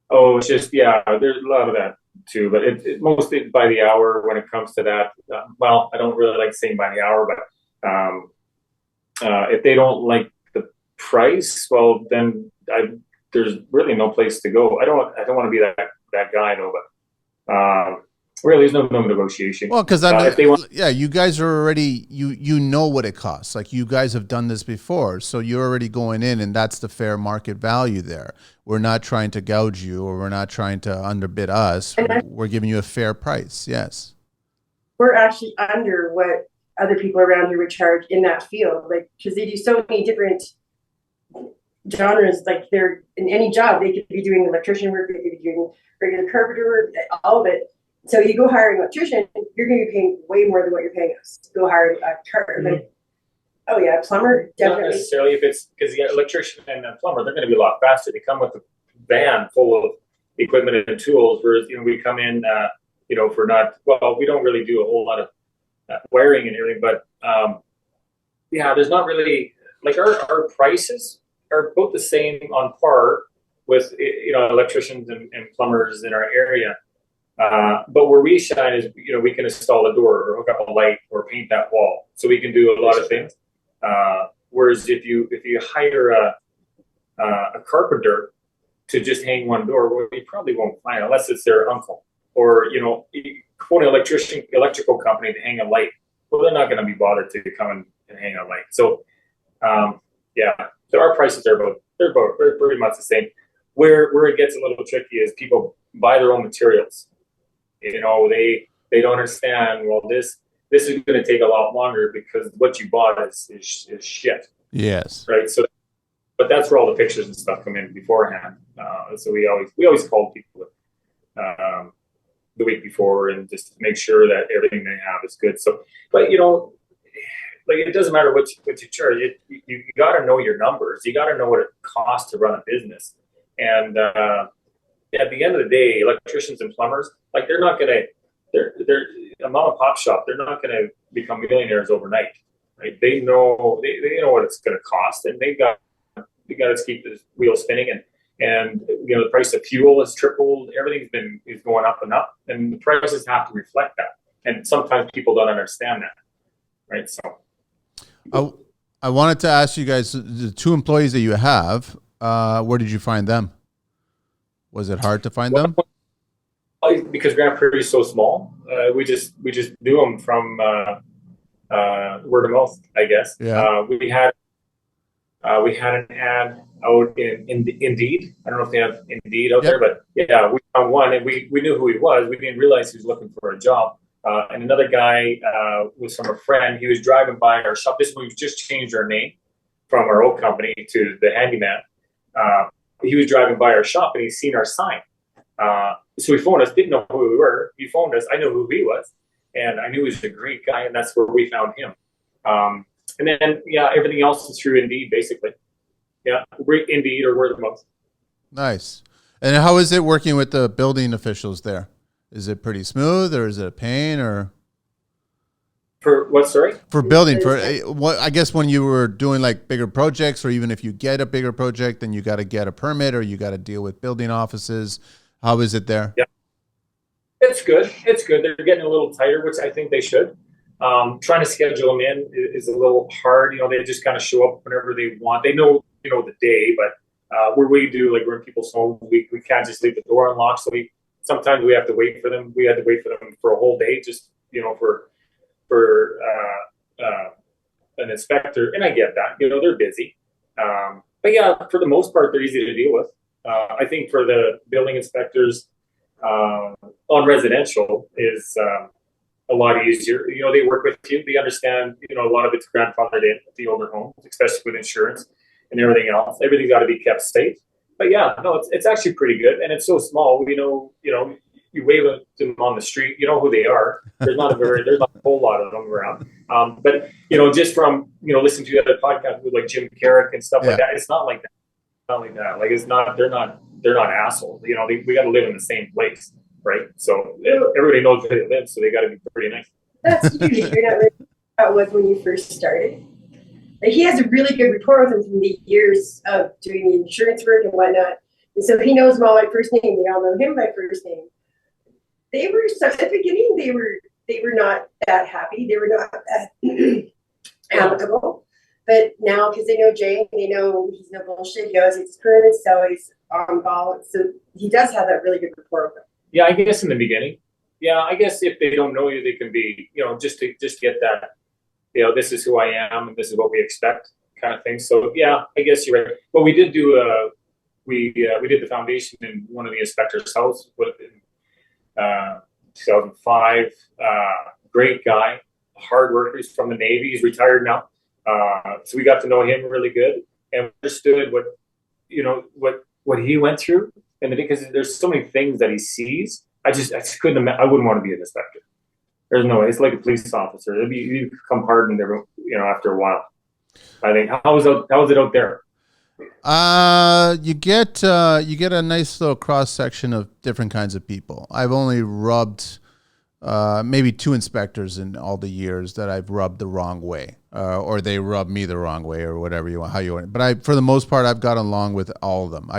Oh, it's just, yeah, there's a lot of that too, but it mostly by the hour when it comes to that. Well, I don't really like saying by the hour, but if they don't like the price, well, then there's really no place to go. I don't want to be that guy though, but really, there's no negotiation. Well, because you guys are already, you know what it costs. Like, you guys have done this before, so you're already going in, and that's the fair market value there. We're not trying to gouge you, or we're not trying to underbid us. We're giving you a fair price. Yes. We're actually under what other people around here would charge in that field, like, because they do so many different genres. Like, they're in any job, they could be doing electrician work, they could be doing regular carpenter work, all of it. So you go hire an electrician, you're going to be paying way more than what you're paying us. Go hire a like, oh yeah, plumber, definitely. Not necessarily, if it's because the electrician and a plumber, they're going to be a lot faster. They come with a van full of equipment and tools. Whereas, you know, we come in, you know, we don't really do a whole lot of wiring and everything. But yeah, there's not really, like, our prices are both the same, on par with, you know, electricians and plumbers in our area. But where we shine is, you know, we can install a door or hook up a light or paint that wall. So we can do a lot of things. Whereas if you hire a carpenter to just hang one door, well, you probably won't find, unless it's their uncle, or, you know, phone electrical company to hang a light. Well, they're not going to be bothered to come and hang a light. So, yeah, so our prices are they're pretty much the same. Where it gets a little tricky is people buy their own materials. You know, they don't understand. Well, this is going to take a lot longer because what you bought is shit. Yes. Right. So, but that's where all the pictures and stuff come in beforehand. So we always call people the week before and just make sure that everything they have is good. So, but you know, like it doesn't matter what you charge. You got to know your numbers. You got to know what it costs to run a business. And at the end of the day, electricians and plumbers, like they're not gonna, they're a mom and pop shop. They're not gonna become millionaires overnight, right? They know they know what it's gonna cost, and they got to keep the wheel spinning. And you know the price of fuel has tripled. Everything's is going up and up, and the prices have to reflect that. And sometimes people don't understand that, right? So, I wanted to ask you guys, the 2 employees that you have, where did you find them? Was it hard to find them? Because Grand Prairie is so small, we just do them from word of mouth, I guess. Yeah. We had an ad out in Indeed. I don't know if they have Indeed out there, but yeah, we found one, and we knew who he was. We didn't realize he was looking for a job. And another guy was from a friend. He was driving by our shop. This is when we just changed our name from our old company to the Handyman. He was driving by our shop and he seen our sign. So he phoned us, didn't know who we were. He phoned us. I knew who he was, and I knew he was a great guy, and that's where we found him. And then, yeah, everything else is through Indeed, basically. Yeah, Indeed or word of mouth. Nice. And how is it working with the building officials there? Is it pretty smooth, or is it a pain, or? For what, sorry? For building, for what? I guess when you were doing like bigger projects, or even if you get a bigger project, then you got to get a permit, or you got to deal with building offices. How is it there? Yeah, it's good. It's good. They're getting a little tighter, which I think they should. Trying to schedule them in is a little hard. You know, they just kind of show up whenever they want. They know, you know, the day, but where we do, like we're in people's homes, we can't just leave the door unlocked. So sometimes we have to wait for them. We had to wait for them for a whole day, just, you know, for an inspector. And I get that, you know, they're busy. But yeah, for the most part, they're easy to deal with. I think for the building inspectors on residential is a lot easier. You know, they work with you. They understand, you know, a lot of it's grandfathered in the older homes, especially with insurance and everything else. Everything's got to be kept safe. But yeah, no, it's actually pretty good. And it's so small. We know, you know, you wave at them on the street, you know who they are. There's not a whole lot of them around. But, you know, just from, you know, listening to the other podcasts with like Jim Carrick and stuff like that, it's not like that. Not like that. Like, it's not, they're not assholes. You know, we got to live in the same place, right? So everybody knows where they live, so they got to be pretty nice. That's usually not really how it was when you first started. Like, he has a really good rapport with them from the years of doing the insurance work and whatnot. And so he knows them all by first name. They all know him by first name. They were, so at the beginning, they were not that happy. They were not that amicable. But now, because they know Jay, they know he's no bullshit. He always gets his permits, so he's on ball. So he does have that really good rapport with them. Yeah, I guess in the beginning. Yeah, I guess if they don't know you, they can be, you know, just to get that, you know, this is who I am and this is what we expect kind of thing. So yeah, I guess you're right. But we did do we did the foundation in one of the inspectors' house with 2005. Great guy, hard worker. He's from the Navy. He's retired now. So we got to know him really good and understood what, you know, what he went through. And because there's so many things that he sees, I just couldn't imagine. I wouldn't want to be an inspector. There's no way. It's like a police officer. You become hardened, you know, after a while. I think. How is it out there? You get a nice little cross section of different kinds of people. I've only rubbed maybe 2 inspectors in all the years that I've rubbed the wrong way, or they rub me the wrong way, or whatever you want, how you want it. But for the most part, I've gotten along with all of them.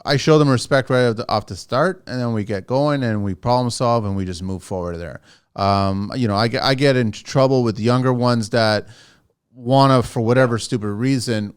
I show them respect right off the start, and then we get going and we problem solve and we just move forward there. You know, I get into trouble with younger ones that want to, for whatever stupid reason,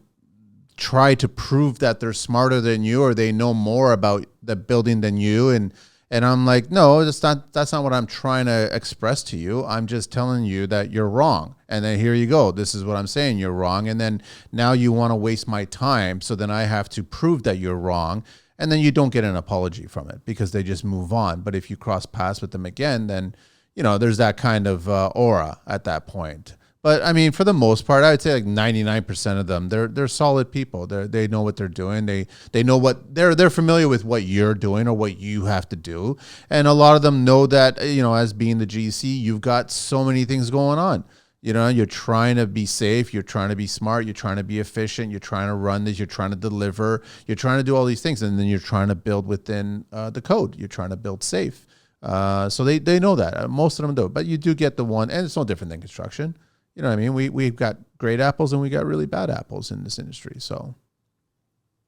try to prove that they're smarter than you or they know more about the building than you, and And I'm like, no, that's not what I'm trying to express to you. I'm just telling you that you're wrong. And then here you go. This is what I'm saying. You're wrong. And then now you want to waste my time. So then I have to prove that you're wrong. And then you don't get an apology from it because they just move on. But if you cross paths with them again, then, there's that kind of aura at that point. But I mean, for the most part, I would say like 99% of them, they're solid people. They know what they're doing. They know what they're familiar with what you're doing or what you have to do. And a lot of them know that, as being the GC, you've got so many things going on. You're trying to be safe. You're trying to be smart. You're trying to be efficient. You're trying to run this. You're trying to deliver. You're trying to do all these things. And then you're trying to build within the code. You're trying to build safe. So they know that. Most of them do. But you do get the one, and it's no different than construction. You know what I mean? We've got great apples and we got really bad apples in this industry. So,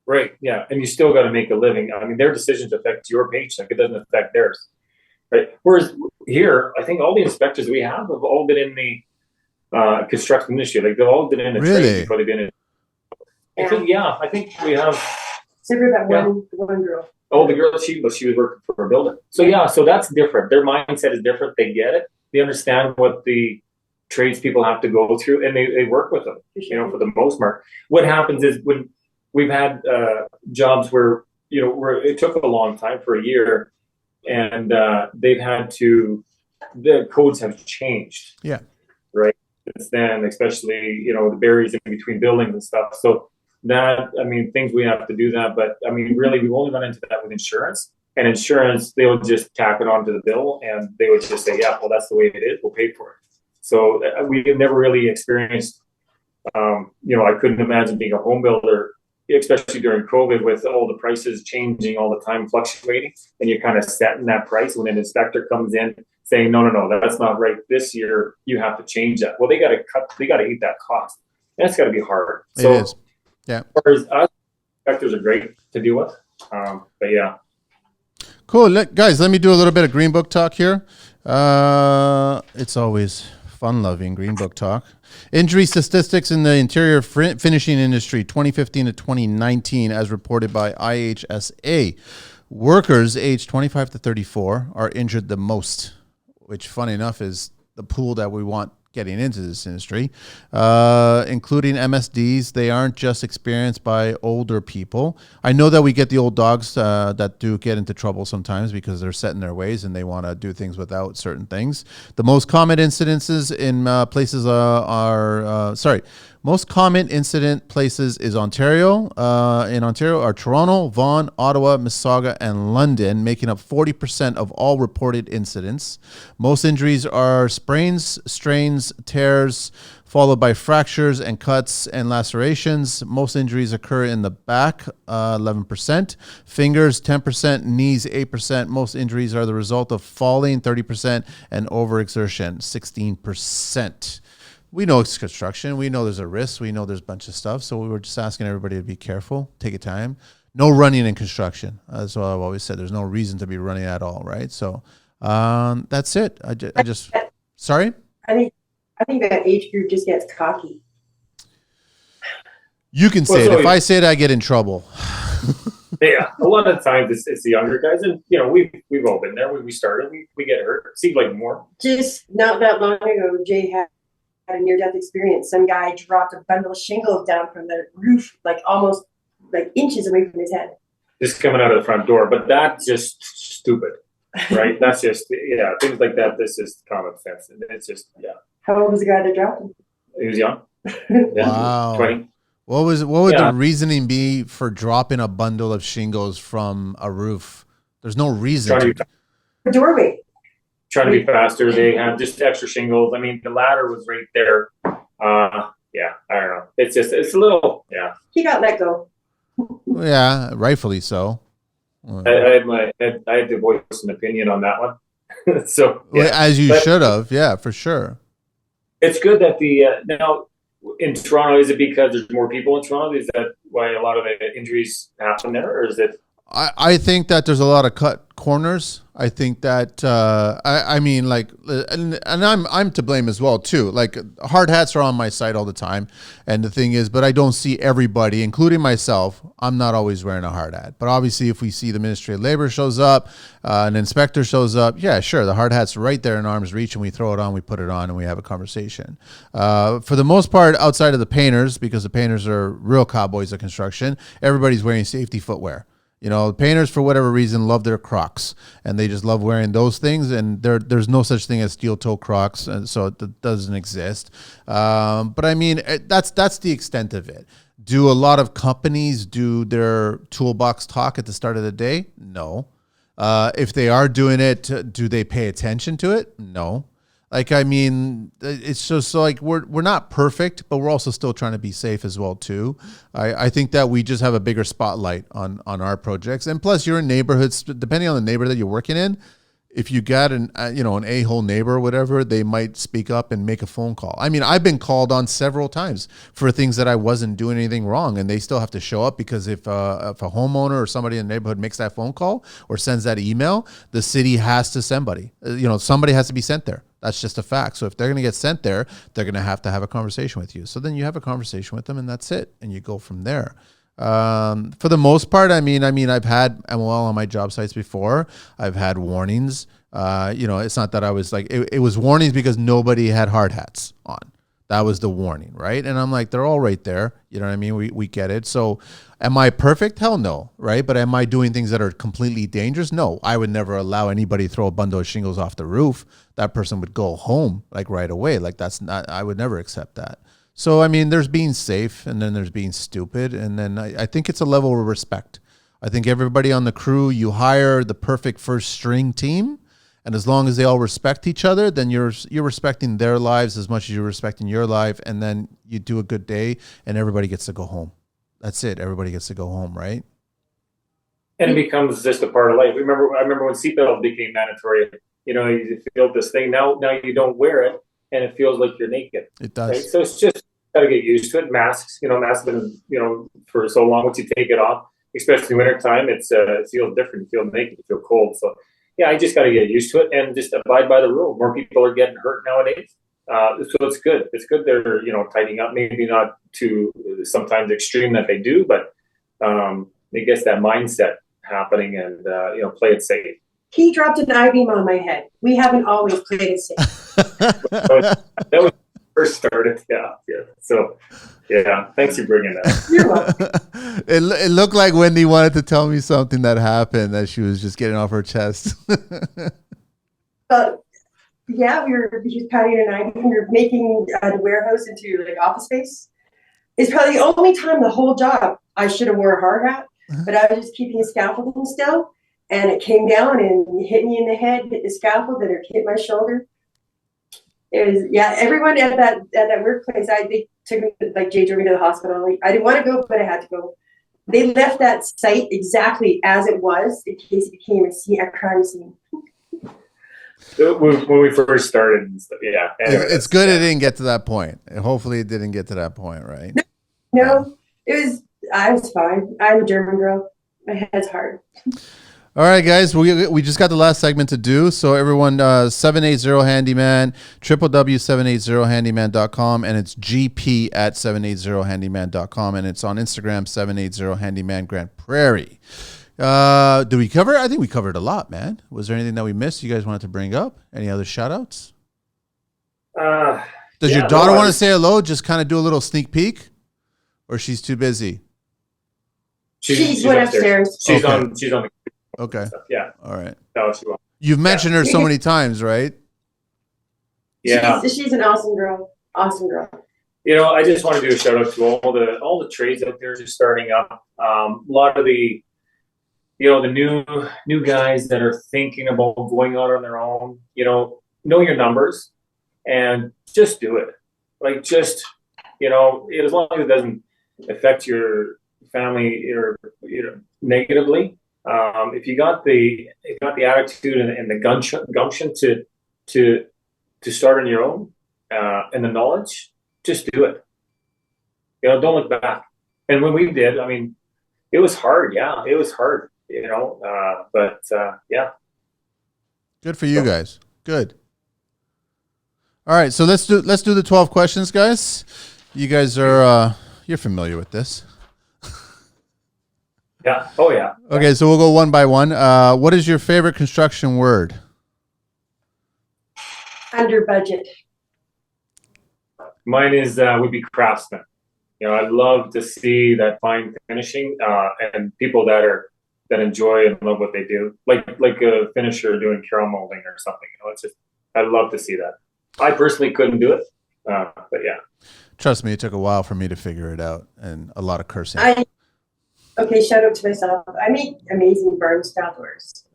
right, yeah, and you still got to make a living. I mean, their decisions affect your paycheck; it doesn't affect theirs, right? Whereas here, I think all the inspectors we have all been in the construction industry. Like they've all been in the trade before they've been in. I think we have. So we got one girl. Oh, the girl, she was working for a builder. So that's different. Their mindset is different. They get it. They understand what the tradespeople have to go through, and they work with them, for the most part. What happens is when we've had jobs where it took a long time, for a year, and they've had to, the codes have changed. Yeah. Right. Since then, especially, the barriers in between buildings and stuff. So that, I mean, things we have to do that, but I mean, really, we've only run into that with insurance. And insurance, they will just tack it onto the bill, and they would just say, yeah, well, that's the way it is. We'll pay for it. So we've never really experienced, I couldn't imagine being a home builder, especially during COVID, with all the prices changing all the time, fluctuating, and you're kind of setting that price when an inspector comes in saying, no, that's not right. This year you have to change that. Well, they got to eat that cost. That's got to be hard. It is. Yeah. Whereas us, inspectors are great to deal with. But yeah. Cool. Guys, let me do a little bit of Green Book talk here. It's always fun-loving Green Book talk. Injury statistics in the interior finishing industry 2015 to 2019 as reported by IHSA. Workers aged 25 to 34 are injured the most, which funny enough is the pool that we want getting into this industry, including MSDs. They aren't just experienced by older people. I know that we get the old dogs that do get into trouble sometimes because they're set in their ways and they want to do things without certain things. The most common incidences in most common incident places is Ontario. In Ontario are Toronto, Vaughan, Ottawa, Mississauga, and London, making up 40% of all reported incidents. Most injuries are sprains, strains, tears, followed by fractures and cuts and lacerations. Most injuries occur in the back, 11%, fingers, 10%, knees, 8%. Most injuries are the result of falling, 30%, and overexertion, 16%. We know it's construction. We know there's a risk. We know there's a bunch of stuff. So we were just asking everybody to be careful, take your time. No running in construction. That's what I've always said. There's no reason to be running at all, right? So that's it. I just sorry? I think that age group just gets cocky. You can say it. If I say it, I get in trouble. Yeah, a lot of times it's the younger guys, and we've all been there. When we started, we get hurt. It seems like more. Just not that long ago, Jay had a near-death experience. Some guy dropped a bundle of shingles down from the roof, like almost like inches away from his head. Just coming out of the front door, but that's just stupid, right? That's just things like that. This is common sense, and it's just How old was the guy that dropped him? He was young. Wow. 20. What would the reasoning be for dropping a bundle of shingles from a roof? There's no reason. The doorway. Trying to be faster. They had just extra shingles. I mean, the ladder was right there. I don't know. It's a little, He got let go. Yeah, rightfully so. I had to voice an opinion on that one. So as you should have, for sure. It's good that now in Toronto, is it because there's more people in Toronto? Is that why a lot of the injuries happen there, or is it? I think that there's a lot of corners. I think that I mean, like, and I'm to blame as well too. Like, hard hats are on my side all the time, and the thing is, but I don't see everybody, including myself. I'm not always wearing a hard hat, but obviously, if we see the Ministry of Labor shows up, an inspector shows up, yeah, sure, the hard hat's right there in arm's reach, and we throw it on, we put it on, and we have a conversation. For the most part, outside of the painters, because the painters are real cowboys of construction, everybody's wearing safety footwear. You know, painters, for whatever reason, love their Crocs, and they just love wearing those things. And there's no such thing as steel toe Crocs, and so it doesn't exist. But I mean, that's the extent of it. Do a lot of companies do their toolbox talk at the start of the day? No. If they are doing it, do they pay attention to it? No. Like, I mean, it's just so, like, we're not perfect, but we're also still trying to be safe as well too. I think that we just have a bigger spotlight on our projects, and plus, you're in neighborhoods. Depending on the neighborhood that you're working in, if you got an a-hole neighbor or whatever, they might speak up and make a phone call. I mean, I've been called on several times for things that I wasn't doing anything wrong, and they still have to show up because if a homeowner or somebody in the neighborhood makes that phone call or sends that email, the city has to send somebody. Somebody has to be sent there. That's just a fact. So if they're going to get sent there, they're going to have a conversation with you. So then you have a conversation with them, and that's it, and you go from there. For the most part, I mean, I've had MOL on my job sites before. I've had warnings. It's not that I was like, it was warnings because nobody had hard hats on. That was the warning, right? And I'm like, they're all right there. You know what I mean? We get it. So am I perfect? Hell no, right? But am I doing things that are completely dangerous? No. I would never allow anybody to throw a bundle of shingles off the roof. That person would go home like right away. Like, I would never accept that. So, I mean, there's being safe, and then there's being stupid. And then I think it's a level of respect. I think everybody on the crew, you hire the perfect first string team. And as long as they all respect each other, then you're respecting their lives as much as you're respecting your life. And then you do a good day, and everybody gets to go home. That's it. Everybody gets to go home, right? And it becomes just a part of life. I remember when seatbelts became mandatory. You feel this thing. Now you don't wear it, and it feels like you're naked. It does. Right? So it's just got to get used to it. Masks, masks have been, for so long. Once you take it off, especially in wintertime, it feels different. You feel naked. You feel cold. So yeah, I just got to get used to it and just abide by the rule. More people are getting hurt nowadays. So it's good. It's good they're, tightening up, maybe not to sometimes extreme that they do, but it gets that mindset happening and, play it safe. He dropped an I-beam on my head. We haven't always played it safe. That was first started. Yeah. So, yeah, thanks for bringing that. You're welcome. It looked like Wendy wanted to tell me something that happened that she was just getting off her chest. Yeah, he was patting an I-beam. We were making the warehouse into like office space. It's probably the only time the whole job I should have wore a hard hat, but I was just keeping the scaffolding still, and it came down and hit me in the head, hit the scaffold, and it hit my shoulder. It was, yeah, everyone at that workplace, they took me, like, Jay drove me to the hospital. I didn't want to go, but I had to go. They left that site exactly as it was in case it became a crime scene. When we first started, yeah. Anyway, it's good it didn't get to that point. Hopefully it didn't get to that point, right? No, I was fine. I'm a German girl. My head's hard. All right, guys, we just got the last segment to do. So everyone, 780 Handyman, www.780handyman.com, and it's gp@780handyman.com, and it's on Instagram, 780 Handyman Grand Prairie. Did we cover? I think we covered a lot, man. Was there anything that we missed you guys wanted to bring up? Any other shout outs? Does your daughter want to say hello? Just kind of do a little sneak peek, or she's too busy? She's went upstairs. She's on the okay. Stuff. Yeah. All right. No, she won't. You've mentioned her so many times, right? Yeah. She's an awesome girl. Awesome girl. I just want to do a shout out to all the trades out there just starting up. A lot of the the new guys that are thinking about going out on their own, know your numbers and just do it. Like, just, as long as it doesn't affect your family or, negatively. If you got the attitude and the gumption to start on your own, and the knowledge, just do it. Don't look back. And when we did, it was hard. Yeah, it was hard. Yeah. Good for you guys. Good. All right, so let's do the 12 questions, guys. You guys are you're familiar with this. Yeah. Oh yeah. Okay, so we'll go one by one. What is your favorite construction word? Under budget. Mine is would be craftsman. I love to see that fine finishing and people that enjoy and love what they do, like a finisher doing carol molding or something. It's just I love to see that. I personally couldn't do it, but yeah. Trust me, it took a while for me to figure it out, and a lot of cursing. Okay, shout out to myself. I make amazing barn style doors.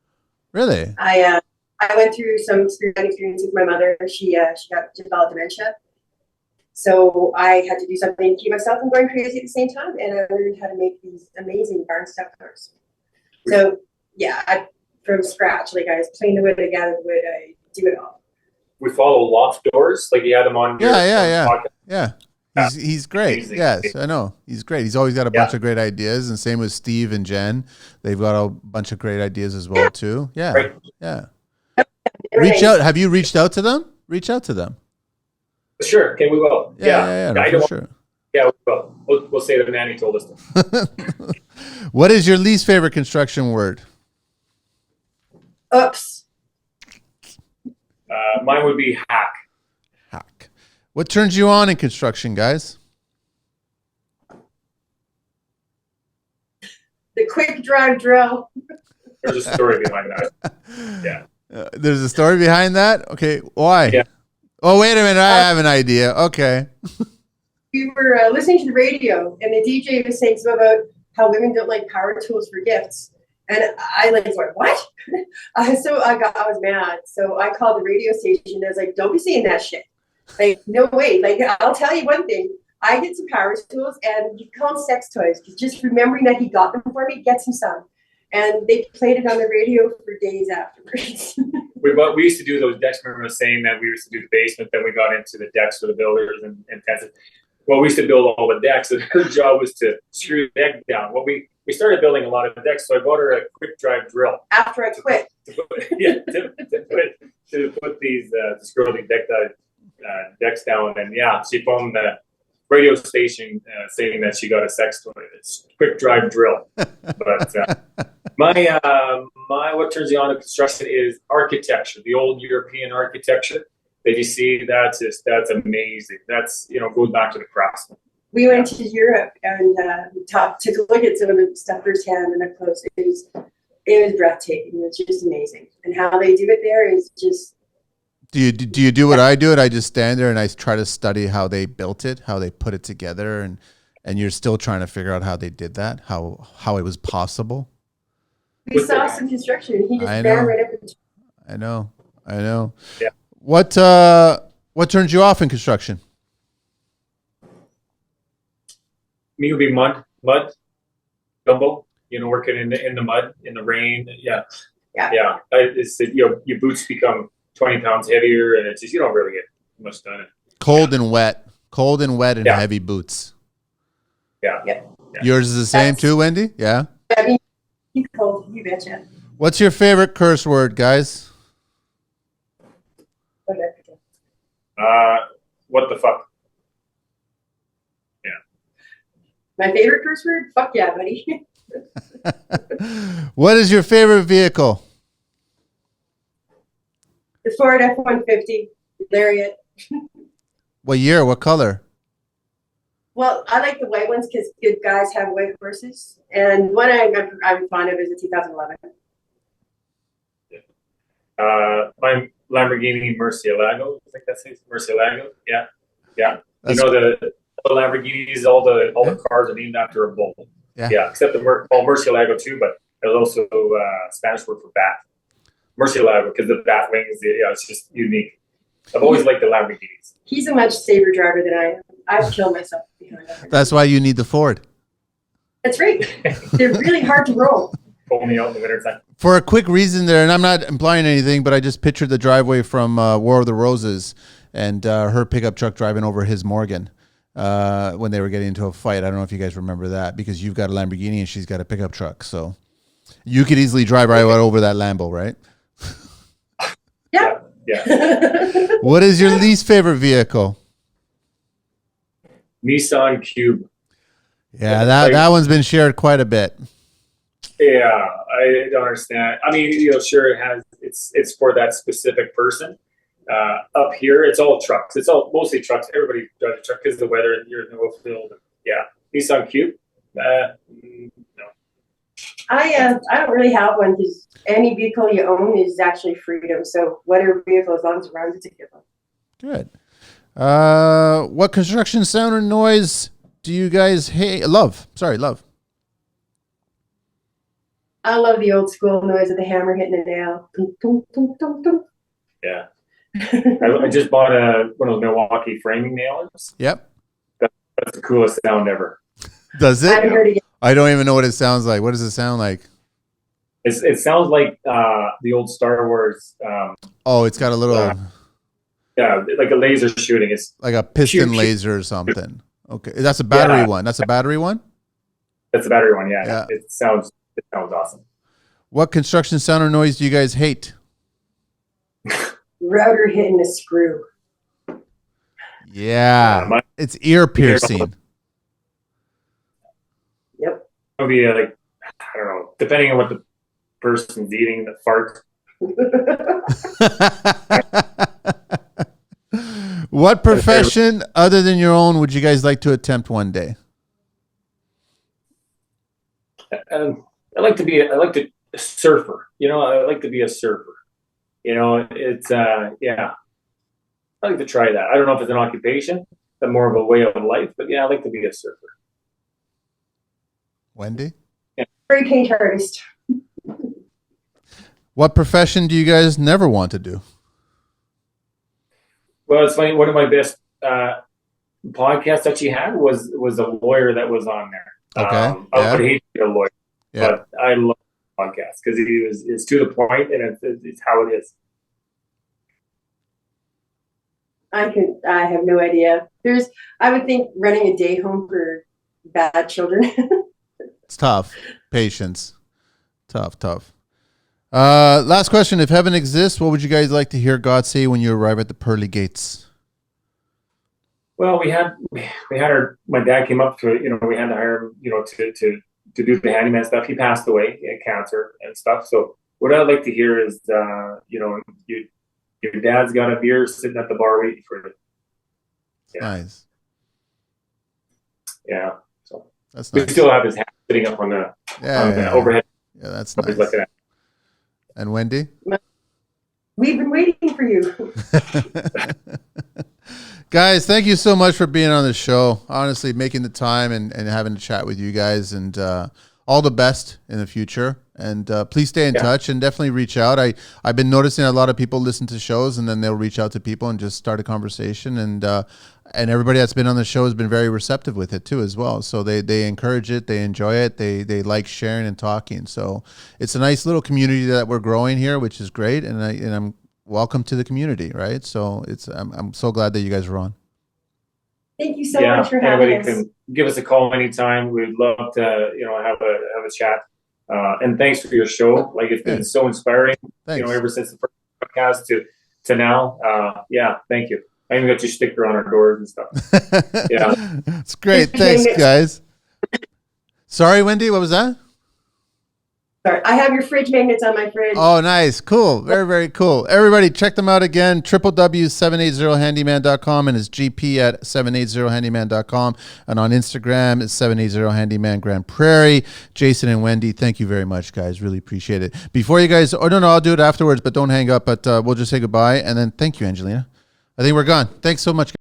Really? I went through some experience with my mother. She got developed dementia. So I had to do something to keep myself from going crazy at the same time, and I learned how to make these amazing barn style doors. So yeah, from scratch, like I was planing the wood, I gathered the wood, I do it all. We follow loft doors, like you had them on. Yeah. He's great. Amazing. Yes, I know. He's great. He's always got a bunch of great ideas, and same with Steve and Jen. They've got a bunch of great ideas as well too. Yeah, right. Yeah. Reach out. Have you reached out to them? Reach out to them. Sure. Okay, we will. Yeah, no, for sure. Yeah, we will. We'll say that Nanny told us to. What is your least favorite construction word? Oops. Mine would be hack. Hack. What turns you on in construction, guys? The quick drive drill. There's a story behind that. Yeah. There's a story behind that? Okay, why? Yeah. Oh, wait a minute. I have an idea. Okay. We were listening to the radio, and the DJ was saying something about how women don't like power tools for gifts. And I went, what? So I was mad. So I called the radio station, and I was like, don't be saying that shit. Like, no way. Like, I'll tell you one thing. I get some power tools, and you call them sex toys. Just remembering that he got them for me gets him some. And they played it on the radio for days afterwards. We used to do those decks. Remember I was saying that we used to do the basement, then we got into the decks for the builders and fences. Well, we used to build all the decks, and her job was to screw the deck down. Well, we started building a lot of decks, so I bought her a quick drive drill. After I quit. To put these scrolling decks down, and she phoned the radio station saying that she got a sex toy. It's quick drive drill. But my what turns you on to construction is architecture, the old European architecture. That you see, that's amazing. That's goes back to the craftsman. We went to Europe and took a look at some of the stuff firsthand and up close. It was breathtaking. It's just amazing, and how they do it there is just. Do you do what I do? I just stand there and I try to study how they built it, how they put it together, and you're still trying to figure out how they did that, how it was possible. We saw some construction. He just ran right up. I know. Yeah. What turns you off in construction? Me would be mud, gumbo. Working in the mud, in the rain. Yeah. Your boots become 20 pounds heavier, and it's just you don't really get much done. Cold and wet, and heavy boots. Yeah. Yours is the same too, Wendy? Yeah. I mean, you cold, you betcha. What's your favorite curse word, guys? What the fuck? Yeah. My favorite curse word? Fuck yeah, buddy. What is your favorite vehicle? The Ford F-150 Lariat. What year? What color? Well, I like the white ones because good guys have white horses. And one I'm fond of is a 2011. My Lamborghini Murcielago. I think that's it. Murcielago. Yeah. That's the Lamborghinis, all the cars are named after a bull. Yeah. Except the Murcielago too, but there's also Spanish word for bat. Murcielago, because the bat wings. It's just unique. I've always liked the Lamborghinis. He's a much safer driver than I am. I've killed myself behind that. That's why you need the Ford. That's right. They're really hard to roll. Only out in the wintertime. For a quick reason there, and I'm not implying anything, but I just pictured the driveway from War of the Roses and her pickup truck driving over his Morgan when they were getting into a fight. I don't know if you guys remember that, because you've got a Lamborghini and she's got a pickup truck. So You could easily drive right over that Lambo, right? Yeah. What is your least favorite vehicle? Nissan Cube. Yeah, that one's been shared quite a bit. Yeah, I don't understand. I mean, sure, it's for that specific person. Up here, it's all trucks. It's all mostly trucks. Everybody drives a truck because of the weather and you're in the oil field. Yeah, Nissan Cube. No. I don't really have one because any vehicle you own is actually freedom. So whatever vehicle, as long as it runs, it's a good one. Good. What construction sound or noise do you guys love? Love. I love the old school noise of the hammer hitting a nail. Tum, tum, tum, tum, tum. Yeah. I just bought one of those Milwaukee framing nailers. Yep. That's the coolest sound ever. Does it? I haven't heard it yet. I don't even know what it sounds like. What does it sound like? It sounds like the old Star Wars. It's got a little. Yeah, like a laser shooting. It's like a piston laser or something. Okay, that's a battery one. That's a battery one. That's a battery one. Yeah. It sounds awesome. What construction sound or noise do you guys hate? Router hitting a screw. Yeah, it's ear piercing. Yep. It'll be like, I don't know, depending on what the person's eating, the fart. What profession other than your own would you guys like to attempt one day? I like to be a surfer. I like to be a surfer. It's yeah. I like to try that. I don't know if it's an occupation, but more of a way of life. But yeah, I like to be a surfer. Wendy? Yeah. Spray paint artist. What profession do you guys never want to do? Well, it's funny. One of my best podcasts that she had was a lawyer that was on there. Okay. I would hate to be a lawyer, but I love podcasts because it's to the point and it's how it is. I have no idea. I would think running a day home for bad children. It's tough. Patience. Tough. Last question. If heaven exists, what would you guys like to hear God say when you arrive at the pearly gates? Well, we had my dad came up to, we had to hire him, to do the handyman stuff. He passed away. He had cancer and stuff. So what I'd like to hear is, your dad's got a beer sitting at the bar waiting for you. Yeah. Nice. Yeah. So that's nice. We still have his hat sitting up on the overhead. Yeah, that's nice. And Wendy? We've been waiting for you. Guys, thank you so much for being on the show. Honestly, making the time and having a chat with you guys, and all the best in the future. And please stay in touch and definitely reach out. I've been noticing a lot of people listen to shows and then they'll reach out to people and just start a conversation. And everybody that's been on the show has been very receptive with it too as well. So they encourage it, they enjoy it, they like sharing and talking. So it's a nice little community that we're growing here, which is great. And I'm welcome to the community, right? So I'm so glad that you guys were on. Thank you so much for having us. Anybody can give us a call anytime. We'd love to, have a chat. And thanks for your show. Like, it's been so inspiring. Thanks. Ever since the first podcast to now. Thank you. I even got your sticker on our doors and stuff. Yeah, it's great. Thanks, guys. Sorry, Wendy. What was that? Sorry, I have your fridge magnets on my fridge. Oh, nice. Cool. Very, very cool. Everybody, check them out again. www.780handyman.com and his GP at 780handyman.com. And on Instagram, it's 780handyman Grand Prairie. Jason and Wendy, thank you very much, guys. Really appreciate it. Before you guys, no, I'll do it afterwards, but don't hang up. But we'll just say goodbye. And then thank you, Angelina. I think we're gone. Thanks so much.